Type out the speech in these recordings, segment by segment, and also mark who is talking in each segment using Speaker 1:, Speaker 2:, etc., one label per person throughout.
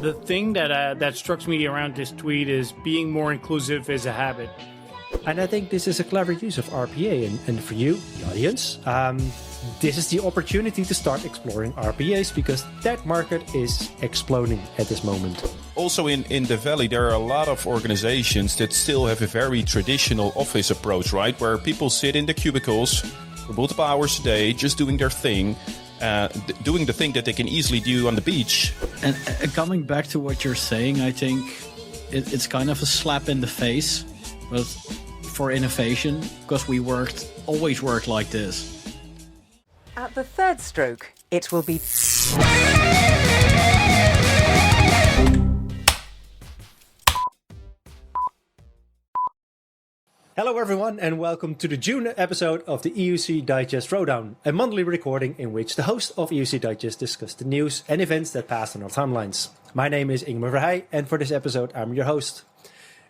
Speaker 1: The thing that struck me around this tweet is being more inclusive is a habit.
Speaker 2: And I think this is a clever use of RPA. And for you, the audience, this is the opportunity to start exploring RPAs because that market is exploding at this moment.
Speaker 3: Also in the Valley, there are a lot of organizations that still have a very traditional office approach, right? Where people sit in the cubicles for multiple hours a day, just doing their thing, doing the thing that they can easily do on the beach.
Speaker 4: And coming back to what you're saying, I think it's kind of a slap in the face, but for innovation, because we always worked like this.
Speaker 5: At the third stroke, it will be...
Speaker 2: Hello everyone and welcome to the June episode of the EUCdigest ThrowDown, a monthly recording in which the host of EUCdigest discuss the news and events that pass on our timelines. My name is Ingmar Verheij and for this episode I'm your host.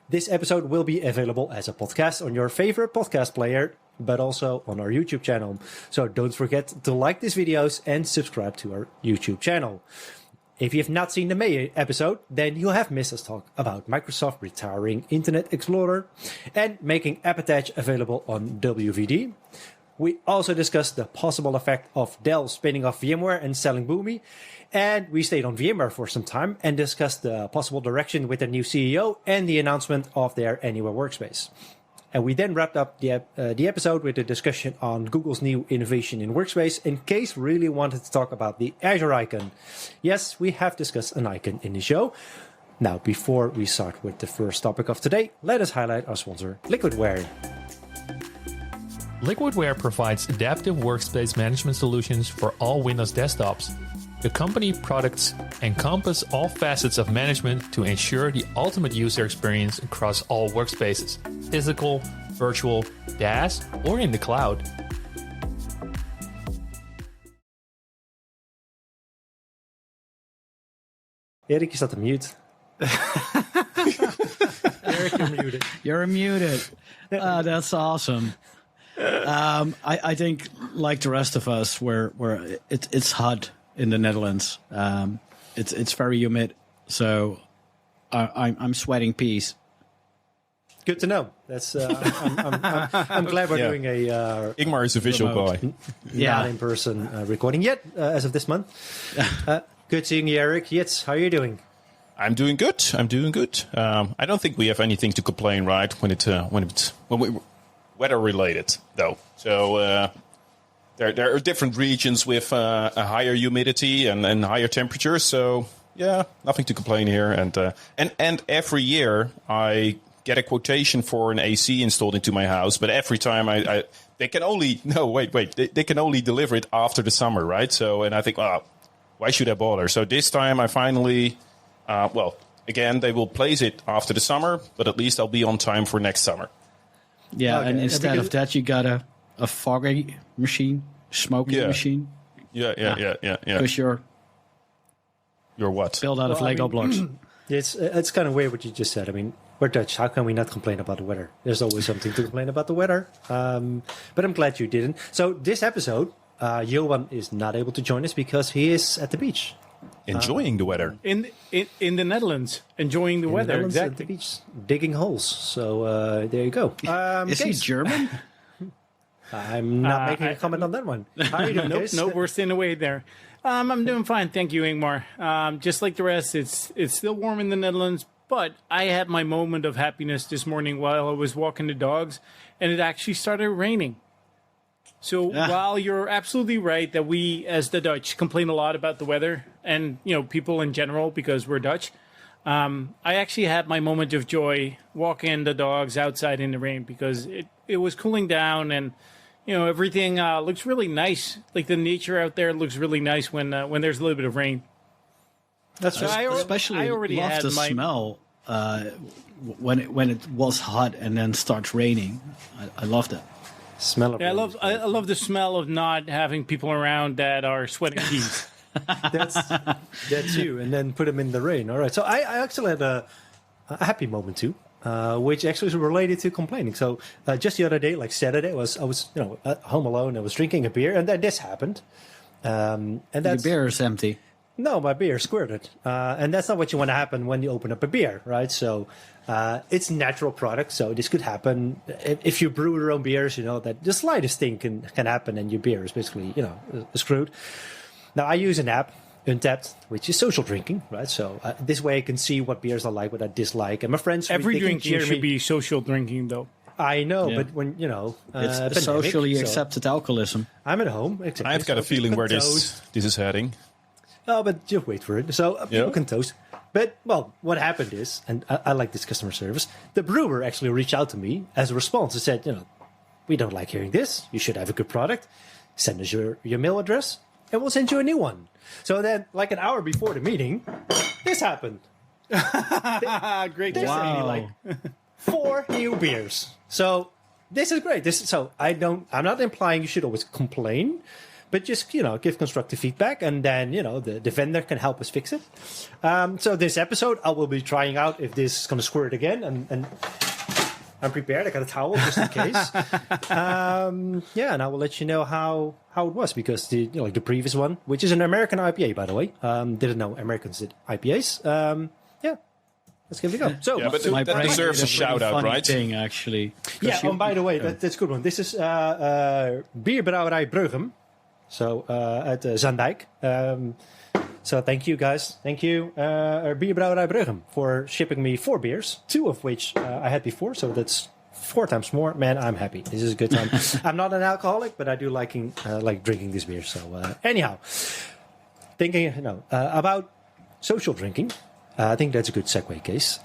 Speaker 2: This episode will be available as a podcast on your favorite podcast player, but also on our YouTube channel. So don't forget to like these videos and subscribe to our YouTube channel. If you have not seen the May episode, then you have missed us talk about Microsoft retiring Internet Explorer and making Appetite available on WVD. We also discussed the possible effect of Dell spinning off VMware and selling Boomi. And we stayed on VMware for some time and discussed the possible direction with the new CEO and the announcement of their Anywhere Workspace. And we then wrapped up the episode with a discussion on Google's new innovation in Workspace, in case we really wanted to talk about the Azure icon. Yes, we have discussed an icon in the show. Now, before we start with the first topic of today, let us highlight our sponsor, Liquidware.
Speaker 6: Liquidware provides adaptive workspace management solutions for all Windows desktops. The company products encompass all facets of management to ensure the ultimate user experience across all workspaces, physical, virtual, DaaS, or in the cloud.
Speaker 2: Erik, is that a mute?
Speaker 1: Eric, you're muted.
Speaker 4: You're muted. That's awesome. I think, like the rest of us, where it's hot in the Netherlands. It's very humid, so I'm sweating peas.
Speaker 2: Good to know. That's I'm glad we're doing a
Speaker 3: Ingmar is a visual
Speaker 2: remote,
Speaker 3: guy.
Speaker 2: not in person recording yet as of this month. Good seeing you, Eric. Jits, how are you doing?
Speaker 3: I'm doing good. I don't think we have anything to complain, right? When we weather related, though. So there are different regions with a higher humidity and higher temperatures. So yeah, nothing to complain here. And every year I get a quotation for an AC installed into my house, but every time they can only they can only deliver it after the summer, right? So and I think, why should I bother? So this time I finally, again, they will place it after the summer, but at least I'll be on time for next summer.
Speaker 4: Yeah, okay. And instead of that, you got a foggy machine, smoking machine.
Speaker 3: Yeah.
Speaker 4: Because you're
Speaker 3: what?
Speaker 4: built out of Lego blocks.
Speaker 2: It's kind of weird what you just said. I mean, we're Dutch. How can we not complain about the weather? There's always something to complain about the weather. But I'm glad you didn't. So this episode, Johan is not able to join us because he is at the beach.
Speaker 3: Enjoying the weather.
Speaker 1: In the Netherlands, enjoying the weather, exactly.
Speaker 2: At the beach, digging holes. So there you go.
Speaker 4: Is he German?
Speaker 2: I'm not making a comment on that one. How are you doing,
Speaker 1: Nope, we're staying away there. I'm doing fine, thank you, Ingmar. Just like the rest, it's still warm in the Netherlands, but I had my moment of happiness this morning while I was walking the dogs, and it actually started raining. So while you're absolutely right that we, as the Dutch, complain a lot about the weather, and people in general because we're Dutch, I actually had my moment of joy walking the dogs outside in the rain because it was cooling down and everything looks really nice. Like the nature out there looks really nice when there's a little bit of rain.
Speaker 4: That's right. I already love the smell when it was hot and then starts raining. I love that.
Speaker 2: Smell of
Speaker 1: I love the smell of not having people around that are sweating peas.
Speaker 2: That's you, and then put them in the rain. All right. So I actually had a happy moment too, which actually is related to complaining. So just the other day, like Saturday, I was at home alone. I was drinking a beer, and then this happened. And
Speaker 4: the beer is empty.
Speaker 2: No, my beer squirted. And that's not what you want to happen when you open up a beer, right? So it's a natural product, so this could happen. If you brew your own beers, you know, that the slightest thing can happen and your beer is basically, you know, screwed. Now, I use an app, Untapped, which is social drinking, right? So this way I can see what beers I like, what I dislike. And my friends...
Speaker 1: Every
Speaker 2: they can
Speaker 1: drinking
Speaker 2: cheer
Speaker 1: should
Speaker 2: me.
Speaker 1: be social drinking, though.
Speaker 2: I know,
Speaker 4: Yeah.
Speaker 2: but when, you know...
Speaker 4: It's
Speaker 2: pandemic,
Speaker 4: socially
Speaker 2: so
Speaker 4: accepted alcoholism.
Speaker 2: I'm at home. Exactly.
Speaker 3: I've got a
Speaker 2: So
Speaker 3: feeling
Speaker 2: people
Speaker 3: where
Speaker 2: can toast.
Speaker 3: this is heading.
Speaker 2: Oh, but just wait for it. So people
Speaker 3: Yeah.
Speaker 2: can toast. But, well, what happened is, and I like this customer service, the brewer actually reached out to me as a response and said, you know, we don't like hearing this. You should have a good product. Send us your mail address, and we'll send you a new one. So then, like an hour before the meeting, this happened.
Speaker 1: Great
Speaker 2: They sent me like 4 new beers. So this is great. I'm not implying you should always complain, but just, you know, give constructive feedback, and then, you know, the vendor can help us fix it. So this episode, I will be trying out if this is going to squirt again, and I'm prepared. I got a towel just in case. Yeah, and I will let you know how it was, because the previous one, which is an American IPA, by the way, didn't know Americans did IPAs. Yeah, let's give it a go. So,
Speaker 3: Yeah, but
Speaker 4: My
Speaker 3: that
Speaker 4: brain
Speaker 3: deserves
Speaker 4: did
Speaker 3: a shout out,
Speaker 4: funny
Speaker 3: right?
Speaker 4: Thing, actually.
Speaker 2: yeah.
Speaker 4: You-
Speaker 2: Oh, by the way, that's a good one. This is Bierbrouwerij Breugem, so at Zaandijk. So thank you, guys. Thank you, Bierbrouwerij Breugem, for shipping me 4 beers, 2 of which I had before, so that's 4 times more. Man, I'm happy. This is a good time. I'm not an alcoholic, but I do like drinking this beer. So anyhow, thinking about social drinking, I think that's a good segue, Case.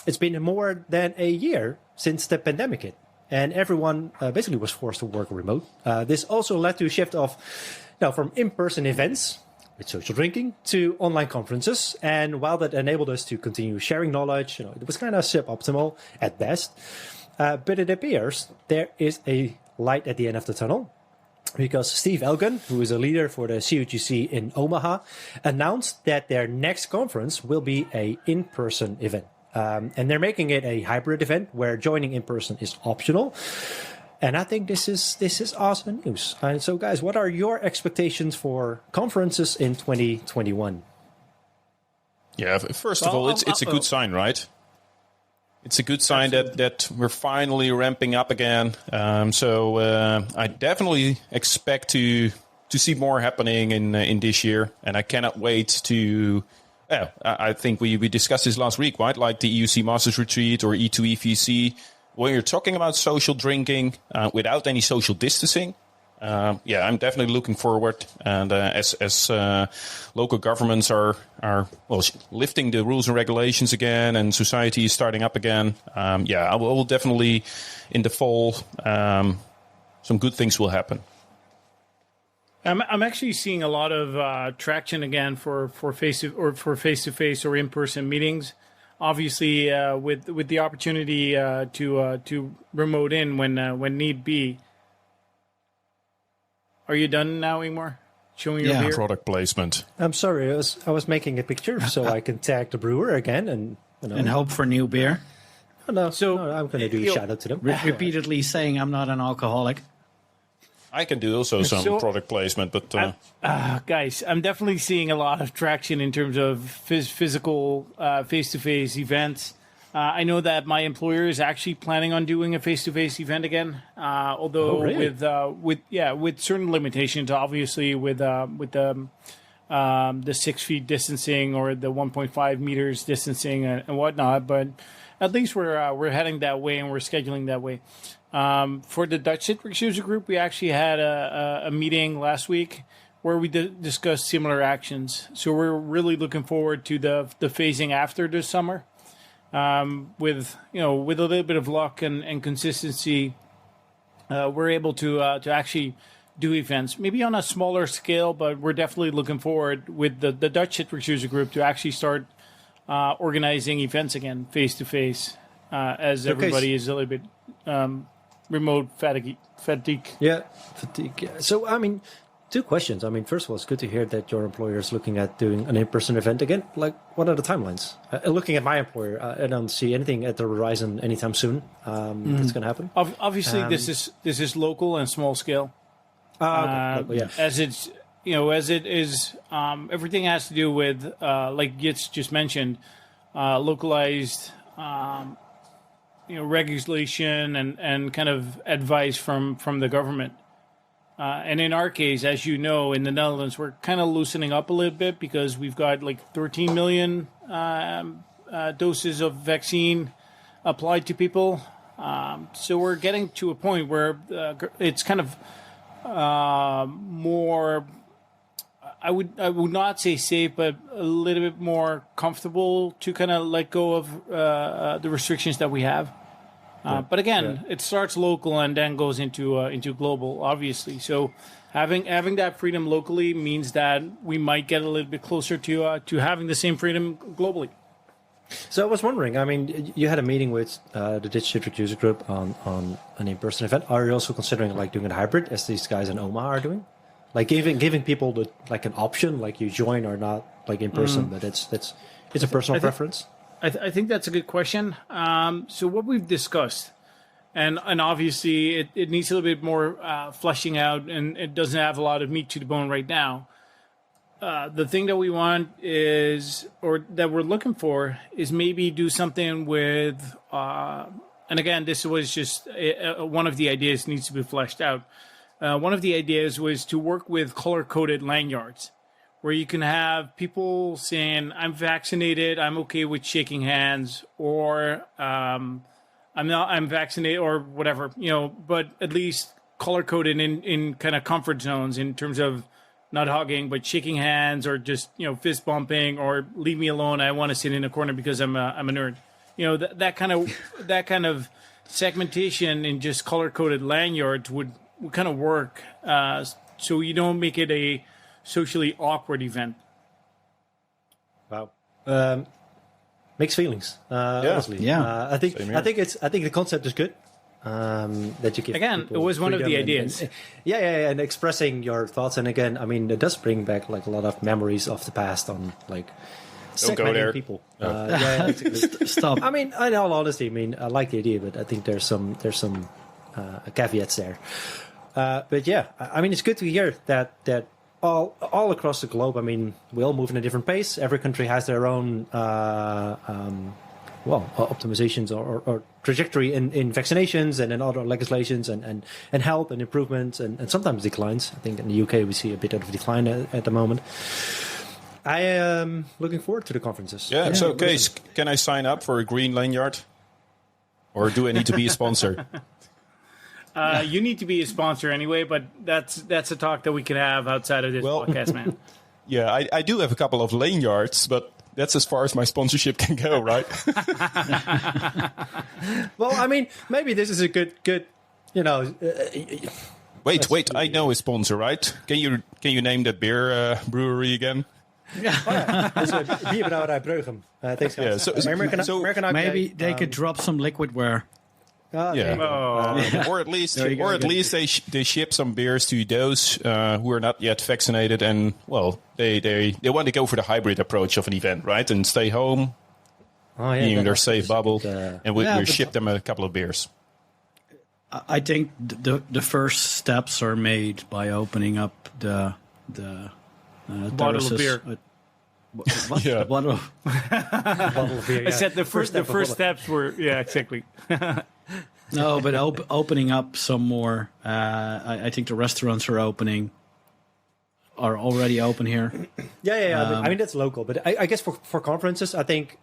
Speaker 2: It's been more than a year since the pandemic hit, and everyone basically was forced to work remote. This also led to a shift from in-person events with social drinking to online conferences. And while that enabled us to continue sharing knowledge, it was kind of suboptimal at best. But it appears there is a light at the end of the tunnel, because Steve Elgin, who is a leader for the CUGC in Omaha, announced that their next conference will be an in-person event. And they're making it a hybrid event where joining in person is optional. And I think this is awesome news. And so, guys, what are your expectations for conferences in 2021?
Speaker 3: Yeah, first of all, it's a good sign, right? It's a good sign that we're finally ramping up again. So I definitely expect to see more happening in this year, and I cannot wait to. Yeah, I think we discussed this last week, right? Like the EUC Masters Retreat or E2EVC, when you're talking about social drinking without any social distancing. Yeah, I'm definitely looking forward. And as local governments are lifting the rules and regulations again, and society is starting up again, yeah, I will definitely in the fall some good things will happen.
Speaker 1: I'm actually seeing a lot of traction again for face-to-face or in-person meetings. Obviously, with the opportunity to remote in when need be. Are you done now, Ingmar? Showing your beer?
Speaker 3: Product placement.
Speaker 2: I'm sorry, I was making a picture so I can tag the brewer again and
Speaker 4: And hope for new beer.
Speaker 2: I'm going to do a shout out to them.
Speaker 4: Repeatedly saying I'm not an alcoholic.
Speaker 3: I can do also some product placement, but
Speaker 1: guys, I'm definitely seeing a lot of traction in terms of physical face-to-face events. I know that my employer is actually planning on doing a face-to-face event again, although with certain limitations, obviously with the 6 feet distancing or the 1.5 meters distancing and whatnot. But at least we're heading that way and we're scheduling that way. For the Dutch Citrus User Group, we actually had a meeting last week where we discussed similar actions. So we're really looking forward to the phasing after this summer. With a little bit of luck and consistency, we're able to actually do events, maybe on a smaller scale, but we're definitely looking forward with the Dutch Citrus User Group to actually start organizing events again, face to face, as everybody is a little bit remote fatigue.
Speaker 2: Yeah, fatigue. Yeah. So, I mean, 2 questions. I mean, first of all, it's good to hear that your employer is looking at doing an in-person event again. Like, what are the timelines? Looking at my employer, I don't see anything at the horizon anytime soon that's going to happen.
Speaker 1: Obviously, this is local and small scale.
Speaker 2: Okay. Yeah.
Speaker 1: As it's as it is, everything has to do with, like Gitz just mentioned, localized, regulation and kind of advice from the government. And in our case, as you know, in the Netherlands, we're kind of loosening up a little bit because we've got like 13 million doses of vaccine applied to people. So we're getting to a point where it's kind of more, I would not say safe, but a little bit more comfortable to kind of let go of the restrictions that we have. But again, it starts local and then goes into global, obviously. So having that freedom locally means that we might get a little bit closer to having the same freedom globally.
Speaker 2: So I was wondering, I mean, you had a meeting with the digital user group on an in-person event. Are you also considering like doing a hybrid, as these guys in Omaha are doing? Like giving people an option, like you join or not, like in person, but it's a personal preference.
Speaker 1: I think that's a good question. So what we've discussed, and obviously it needs a little bit more fleshing out, and it doesn't have a lot of meat to the bone right now. The thing that we want is, or that we're looking for, is maybe do something with, and again, this was just one of the ideas needs to be fleshed out. One of the ideas was to work with color-coded lanyards, where you can have people saying, I'm vaccinated, I'm okay with shaking hands, or I'm vaccinated, or whatever, but at least color-coded in kind of comfort zones in terms of not hugging, but shaking hands, or just, fist bumping, or leave me alone, I want to sit in a corner because I'm a nerd. That kind of segmentation in just color-coded lanyards would kind of work, so you don't make it a socially awkward event.
Speaker 2: Wow. Mixed feelings. Honestly.
Speaker 4: Yeah.
Speaker 2: I think the concept is good. That you give
Speaker 1: again, it was one of the ideas.
Speaker 2: And expressing your thoughts, and again, I mean, it does bring back like a lot of memories of the past on like segmenting people. No.
Speaker 4: Stop.
Speaker 2: I mean, in all honesty, I like the idea, but I think there's some caveats there. But yeah, I mean, it's good to hear that all across the globe. I mean, we all move in a different pace. Every country has their own optimizations or trajectory in vaccinations and in other legislations and health and improvements and sometimes declines. I think in the UK we see a bit of a decline at the moment. I am looking forward to the conferences.
Speaker 3: Yeah, so Kees, can I sign up for a green lanyard? Or do I need to be a sponsor?
Speaker 1: You need to be a sponsor anyway, but that's a talk that we could have outside of this podcast, man.
Speaker 3: Yeah, I do have a couple of lanyards, but that's as far as my sponsorship can go, right?
Speaker 2: Well, I mean, maybe this is a good.
Speaker 3: Wait! I know a sponsor, right? Can you name that beer brewery again?
Speaker 2: Bierbrouwerij Breugem. Thanks, guys.
Speaker 3: Yeah,
Speaker 2: American IPA.
Speaker 4: Maybe they could drop some liquidware.
Speaker 3: Or at least they ship some beers to those who are not yet vaccinated, and they want to go for the hybrid approach of an event, right? And stay home, in their safe bubble, and we ship them a couple of beers.
Speaker 4: I think the first steps are made by opening up the
Speaker 1: bottle of beer.
Speaker 4: What?
Speaker 3: Yeah.
Speaker 4: The bottle
Speaker 2: of beer.
Speaker 1: I said the first steps were exactly.
Speaker 4: No, but opening up some more. I think the restaurants are already open here.
Speaker 2: Yeah. I mean, that's local, but I guess for conferences, I think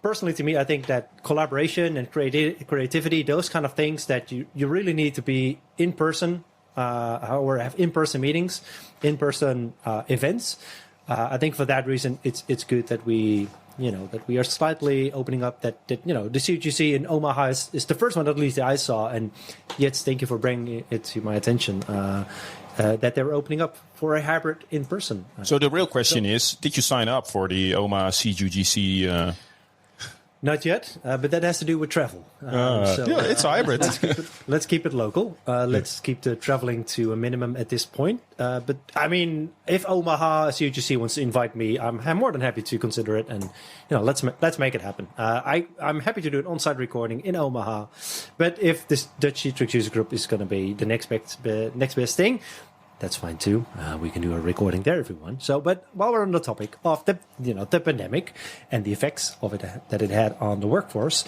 Speaker 2: personally to me, I think that collaboration and creativity, those kind of things that you really need to be in person, or have in-person meetings, in-person events. I think for that reason, it's good that we are slightly opening up. That the CUGC in Omaha is the first one, at least, that I saw. And yet, thank you for bringing it to my attention. That they're opening up for a hybrid in person.
Speaker 3: So the real question is: did you sign up for the Omaha CUGC?
Speaker 2: Not yet, but that has to do with travel.
Speaker 3: It's hybrid.
Speaker 2: Let's keep it local. Let's keep the traveling to a minimum at this point. But I mean, if Omaha CUGC wants to invite me, I'm more than happy to consider it. And let's make it happen. I'm happy to do an on-site recording in Omaha. But if this Dutch Citrix user group is going to be the next best thing, that's fine too. We can do a recording there if we want. So, but while we're on the topic of the pandemic and the effects of it that it had on the workforce,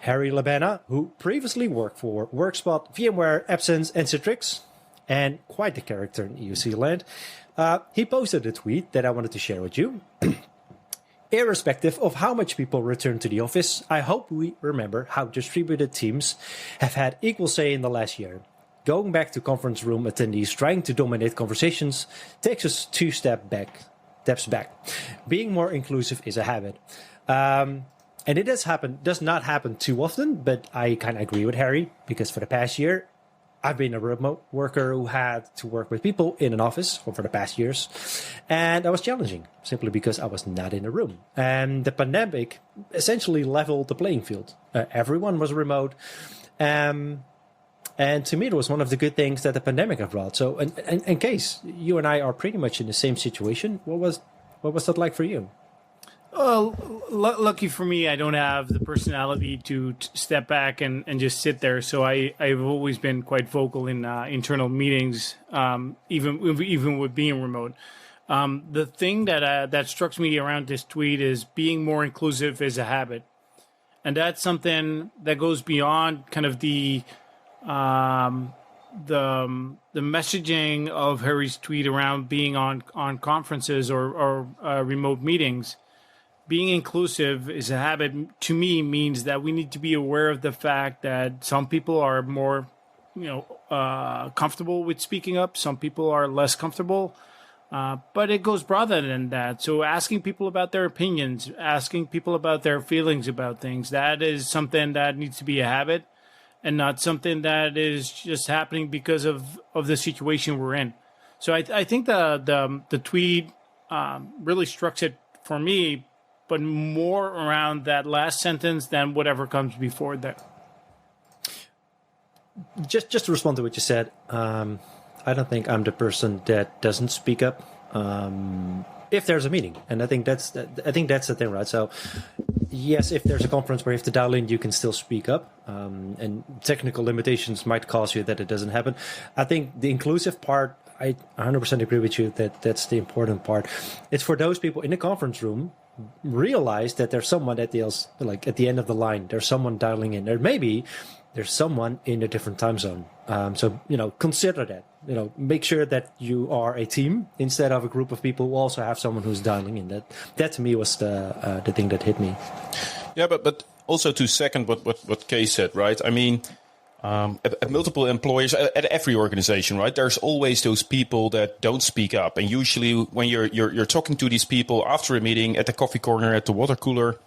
Speaker 2: Harry Labana, who previously worked for Workspace, VMware, Absence, and Citrix, and quite the character in EUC land, he posted a tweet that I wanted to share with you. Irrespective of how much people return to the office, I hope we remember how distributed teams have had equal say in the last year. Going back to conference room attendees trying to dominate conversations takes us two steps back. Being more inclusive is a habit. And it does not happen too often, but I kind of agree with Harry, because for the past year, I've been a remote worker who had to work with people in an office for the past years. And that was challenging, simply because I was not in a room. And the pandemic essentially leveled the playing field. Everyone was remote. And to me, it was one of the good things that the pandemic have brought. So in case you and I are pretty much in the same situation, what was that like for you?
Speaker 1: Well, lucky for me, I don't have the personality to step back and just sit there. So I've always been quite vocal in internal meetings, even with being remote. The thing that struck me around this tweet is being more inclusive is a habit, and that's something that goes beyond kind of the messaging of Harry's tweet around being on conferences or remote meetings. Being inclusive is a habit, to me, means that we need to be aware of the fact that some people are more, comfortable with speaking up. Some people are less comfortable, but it goes broader than that. So asking people about their opinions, asking people about their feelings about things, that is something that needs to be a habit and not something that is just happening because of the situation we're in. So I think the tweet really struck it for me, but more around that last sentence than whatever comes before that.
Speaker 2: Just to respond to what you said, I don't think I'm the person that doesn't speak up if there's a meeting, and I think that's the thing, right? So, yes, if there's a conference where you have to dial in, you can still speak up, and technical limitations might cause you that it doesn't happen. I think the inclusive part, I 100% agree with you that that's the important part. It's for those people in the conference room. Realize that there's someone that deals, like at the end of the line, there's someone dialing in, or maybe there's someone in a different time zone. So consider that. Make sure that you are a team instead of a group of people who also have someone who's dialing in. That to me was the thing that hit me.
Speaker 3: Yeah, but also to second what Kay said, right? I mean, at multiple employers, at every organization, right? There's always those people that don't speak up, and usually when you're talking to these people after a meeting, at the coffee corner, at the water cooler,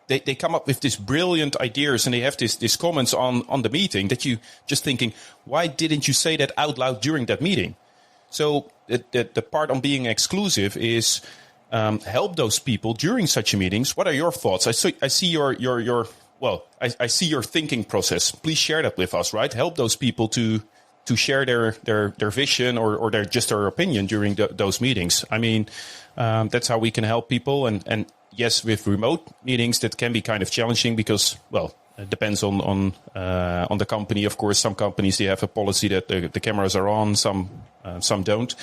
Speaker 3: they come up with these brilliant ideas, and they have these comments on the meeting that you just thinking, why didn't you say that out loud during that meeting? So the part on being exclusive is help those people during such meetings. What are your thoughts? I see your Well, I see your thinking process. Please share that with us, right? Help those people to share their vision or their opinion during those meetings. I mean, that's how we can help people. And yes, with remote meetings, that can be kind of challenging because, well, it depends on the company. Of course, some companies, they have a policy that the cameras are on, some don't.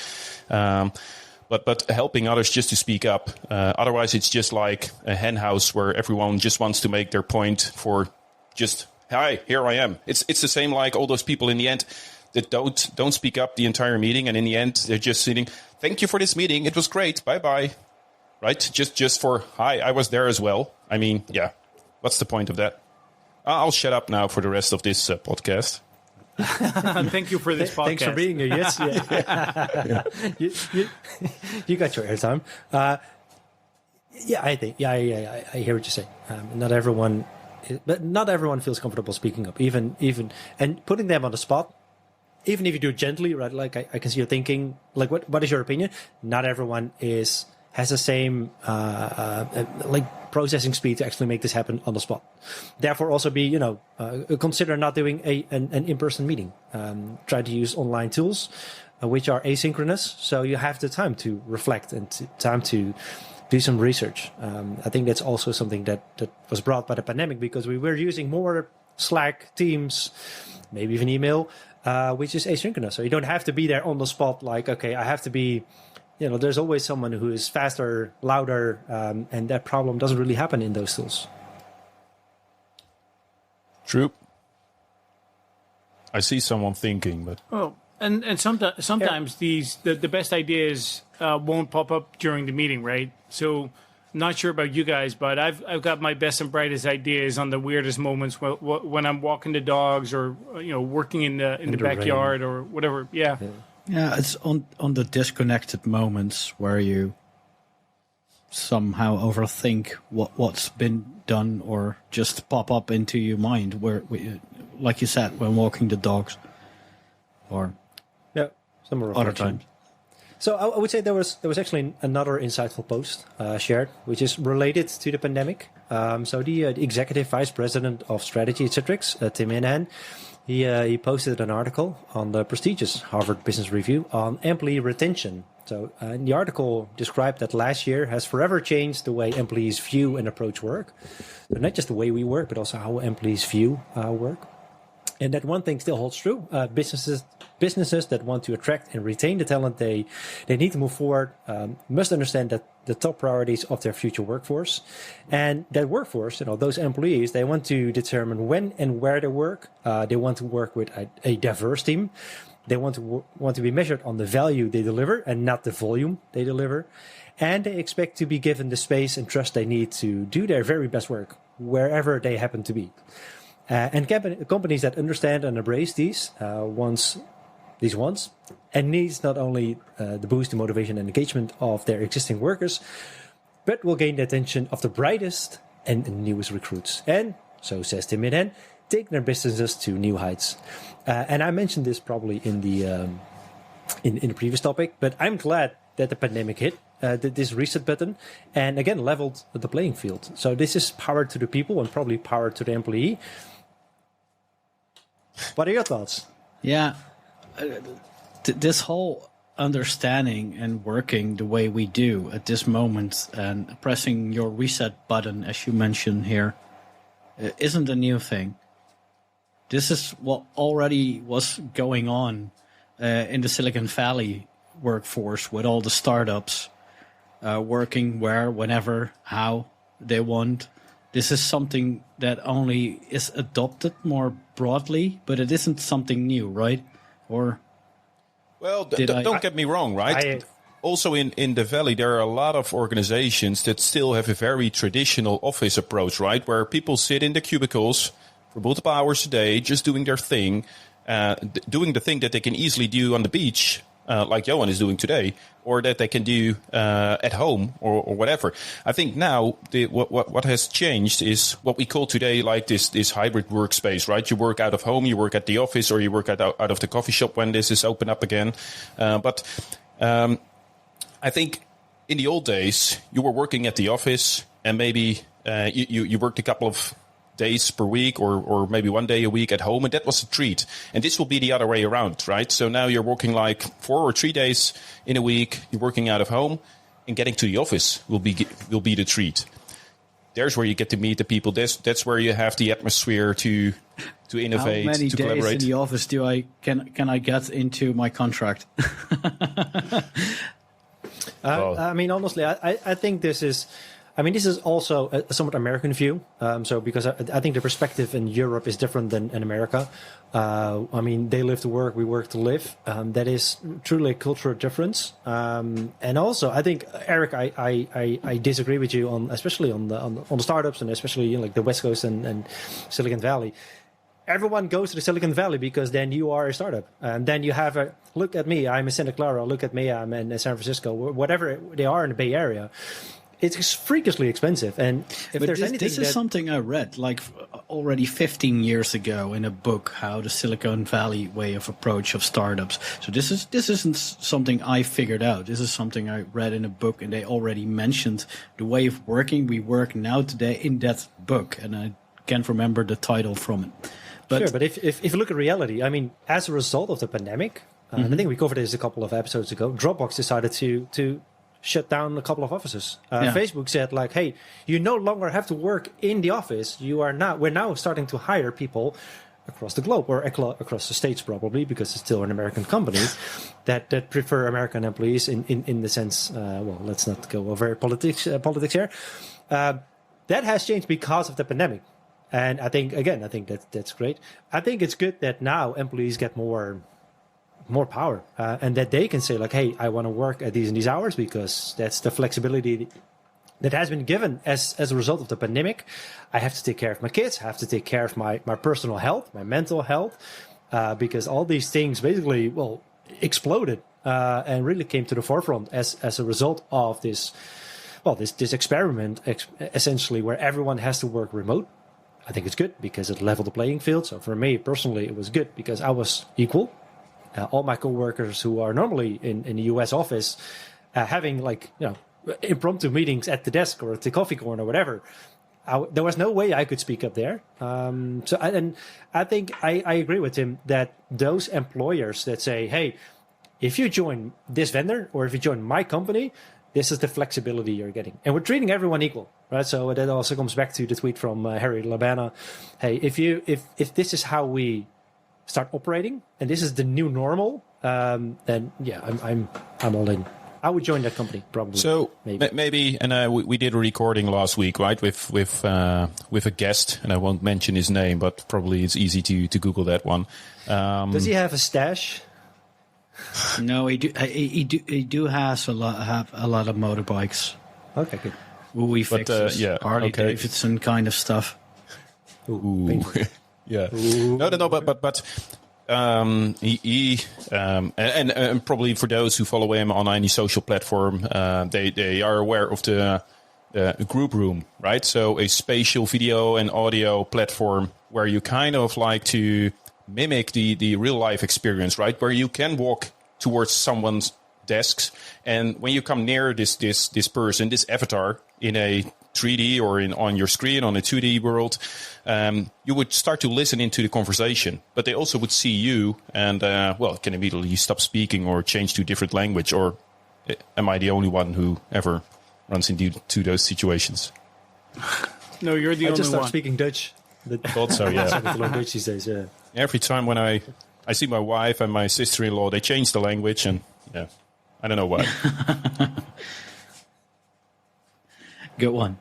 Speaker 3: But helping others just to speak up. Otherwise, it's just like a hen house where everyone just wants to make their point for just, hi, here I am. It's the same like all those people in the end that don't speak up the entire meeting. And in the end, they're just sitting, thank you for this meeting. It was great. Bye-bye. Right? Just for, hi, I was there as well. I mean, yeah. What's the point of that? I'll shut up now for the rest of this podcast.
Speaker 1: Thank you for this podcast.
Speaker 2: Thanks for being here. Yes, yeah. You got your airtime. I hear what you're saying. Not everyone feels comfortable speaking up, even and putting them on the spot. Even if you do it gently, right? Like I can see you thinking, like, what is your opinion? Not everyone has the same processing speed to actually make this happen on the spot. Therefore, also consider not doing an in-person meeting. Try to use online tools, which are asynchronous, so you have the time to reflect and time to do some research. I think that's also something that was brought by the pandemic, because we were using more Slack, Teams, maybe even email. which is asynchronous. So you don't have to be there on the spot. Like, okay, I have to be. There's always someone who is faster, louder, and that problem doesn't really happen in those tools.
Speaker 3: True. I see someone thinking, but
Speaker 1: And sometimes the best ideas won't pop up during the meeting, right? So, not sure about you guys, but I've got my best and brightest ideas on the weirdest moments when I'm walking the dogs or working in the backyard or whatever. Yeah.
Speaker 4: It's on the disconnected moments where you somehow overthink what's been done or just pop up into your mind, where, like you said, when walking the dogs, or
Speaker 2: some
Speaker 4: other times.
Speaker 2: So I would say there was actually another insightful post shared, which is related to the pandemic. So the executive vice president of strategy at Citrix, Tim Minahan, he posted an article on the prestigious Harvard Business Review on employee retention. So the article described that last year has forever changed the way employees view and approach work. So not just the way we work, but also how employees view work. And that one thing still holds true. Businesses that want to attract and retain the talent they need to move forward must understand that the top priorities of their future workforce. And that workforce, those employees, they want to determine when and where they work. They want to work with a diverse team. They want to be measured on the value they deliver and not the volume they deliver. And they expect to be given the space and trust they need to do their very best work, wherever they happen to be. And companies that understand and embrace these wants, and needs not only the boost the motivation and engagement of their existing workers, but will gain the attention of the brightest and newest recruits. And, so says Tim Minahan, take their businesses to new heights. And I mentioned this probably in the previous topic, but I'm glad that the pandemic hit, this reset button, and again leveled the playing field. So this is power to the people and probably power to the employee. What are your thoughts?
Speaker 4: Yeah, this whole understanding and working the way we do at this moment and pressing your reset button, as you mentioned here, isn't a new thing. This is what already was going on in the Silicon Valley workforce with all the startups working where, whenever, how they want. This is something that only is adopted more broadly, but it isn't something new, right? Or
Speaker 3: don't get me wrong, right? Also in the Valley, there are a lot of organizations that still have a very traditional office approach, right? Where people sit in the cubicles for multiple hours a day, just doing their thing, doing the thing that they can easily do on the beach, like Johan is doing today, or that they can do at home or whatever. I think now what has changed is what we call today like this hybrid workspace, right? You work out of home, you work at the office, or you work out of the coffee shop when this is open up again. But I think in the old days, you were working at the office and maybe you worked a couple of days per week or maybe 1 day a week at home, and that was a treat. And this will be the other way around, right? So now you're working like 4 or 3 days in a week, you're working out of home, and getting to the office will be the treat. There's where you get to meet the people. That's where you have the atmosphere to innovate,
Speaker 4: how many
Speaker 3: to
Speaker 4: days
Speaker 3: collaborate.
Speaker 4: in the office can I get into my contract?
Speaker 2: I mean, honestly, I think this is also a somewhat American view. So because I think the perspective in Europe is different than in America. I mean, they live to work, we work to live. That is truly a cultural difference. And also, I think, Eric, I disagree with you especially on the startups, and especially like the West Coast and Silicon Valley. Everyone goes to the Silicon Valley because then you are a startup. And then you have look at me, I'm in Santa Clara, look at me, I'm in San Francisco, whatever they are in the Bay Area. It's freakishly expensive. And
Speaker 4: this is something I read like already 15 years ago in a book, How the Silicon Valley Way of Approach of Startups. So this isn't something I figured out. This is something I read in a book, and they already mentioned the way of working we work now today in that book. And I can't remember the title from it. But
Speaker 2: sure, but if you look at reality, I mean, as a result of the pandemic, I think we covered this a couple of episodes ago, Dropbox decided to shut down a couple of offices. Facebook said like, hey, you no longer have to work in the office. We're now starting to hire people across the globe, or across the States probably, because it's still an American company, that prefer American employees in the sense, well, let's not go over politics here. That has changed because of the pandemic. And I think that's great. I think it's good that now employees get more power, and that they can say like, hey, I want to work at these and these hours, because that's the flexibility that has been given as a result of the pandemic. I have to take care of my kids. I have to take care of my personal health, my mental health, because all these things basically, well, exploded and really came to the forefront as a result of this experiment, essentially, where everyone has to work remote. I think it's good because it leveled the playing field. So for me personally, it was good because I was equal. All my coworkers who are normally in the US office, having impromptu meetings at the desk or at the coffee corner or whatever, there was no way I could speak up there. I think I agree with him that those employers that say, hey, if you join this vendor or if you join my company, this is the flexibility you're getting. And we're treating everyone equal, right? So that also comes back to the tweet from Harry Labana. Hey, if this is how we start operating and this is the new normal, then yeah, I'm all in. I would join that company probably.
Speaker 3: So maybe and we did a recording last week, right, with a guest, and I won't mention his name, but probably it's easy to Google that one.
Speaker 2: Does he have a stash?
Speaker 4: No, he do has a lot of motorbikes.
Speaker 2: Okay, good.
Speaker 4: We fix Harley Davidson kind of stuff.
Speaker 2: Ooh.
Speaker 3: Yeah. Ooh. No, but he and probably for those who follow him on any social platform, they are aware of the group room, right? So a spatial video and audio platform where you kind of like to mimic the real life experience, right? Where you can walk towards someone's desks, and when you come near this person, this avatar in a 3D or on your screen on a 2D world, you would start to listen into the conversation, but they also would see you and can immediately stop speaking or change to a different language. Or am I the only one who ever runs into those situations?
Speaker 1: No, you're the only one.
Speaker 2: I just start speaking Dutch.
Speaker 3: Thought so, yeah.
Speaker 2: Dutch these days, yeah.
Speaker 3: Every time when I see my wife and my sister-in-law, they change the language, and yeah, I don't know why.
Speaker 4: Good one.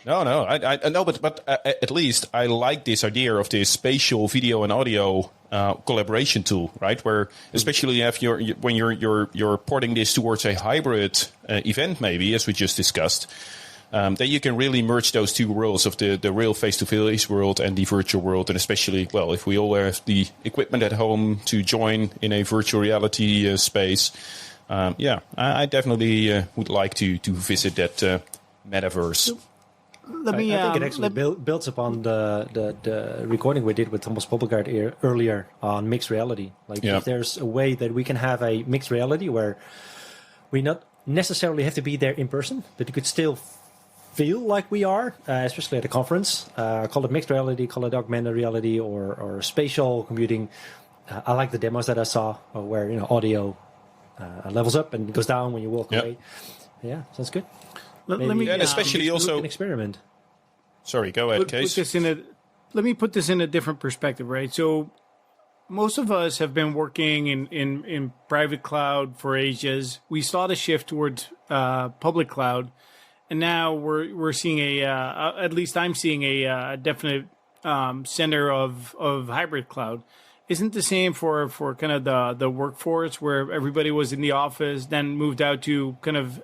Speaker 3: No, I know, but at least I like this idea of this spatial video and audio collaboration tool, right? Where especially when you're porting this towards a hybrid event, maybe as we just discussed, that you can really merge those two worlds of the real face-to-face world and the virtual world, and especially, well, if we all have the equipment at home to join in a virtual reality space, I definitely would like to visit that metaverse.
Speaker 2: I think it actually builds upon the recording we did with Thomas Poppelgaard earlier on mixed reality. If there's a way that we can have a mixed reality where we not necessarily have to be there in person, but you could still feel like we are, especially at a conference. Call it mixed reality, call it augmented reality, or spatial computing. I like the demos that I saw where audio levels up and goes down when you walk away. Yeah, sounds good.
Speaker 1: Let me,
Speaker 3: and especially also
Speaker 2: an experiment.
Speaker 3: Sorry, go ahead, Case.
Speaker 1: Let me put this in a different perspective, right? So most of us have been working in private cloud for ages. We saw the shift towards public cloud, and now we're seeing at least I'm seeing a definite center of hybrid cloud. Isn't the same for kind of the workforce where everybody was in the office, then moved out to kind of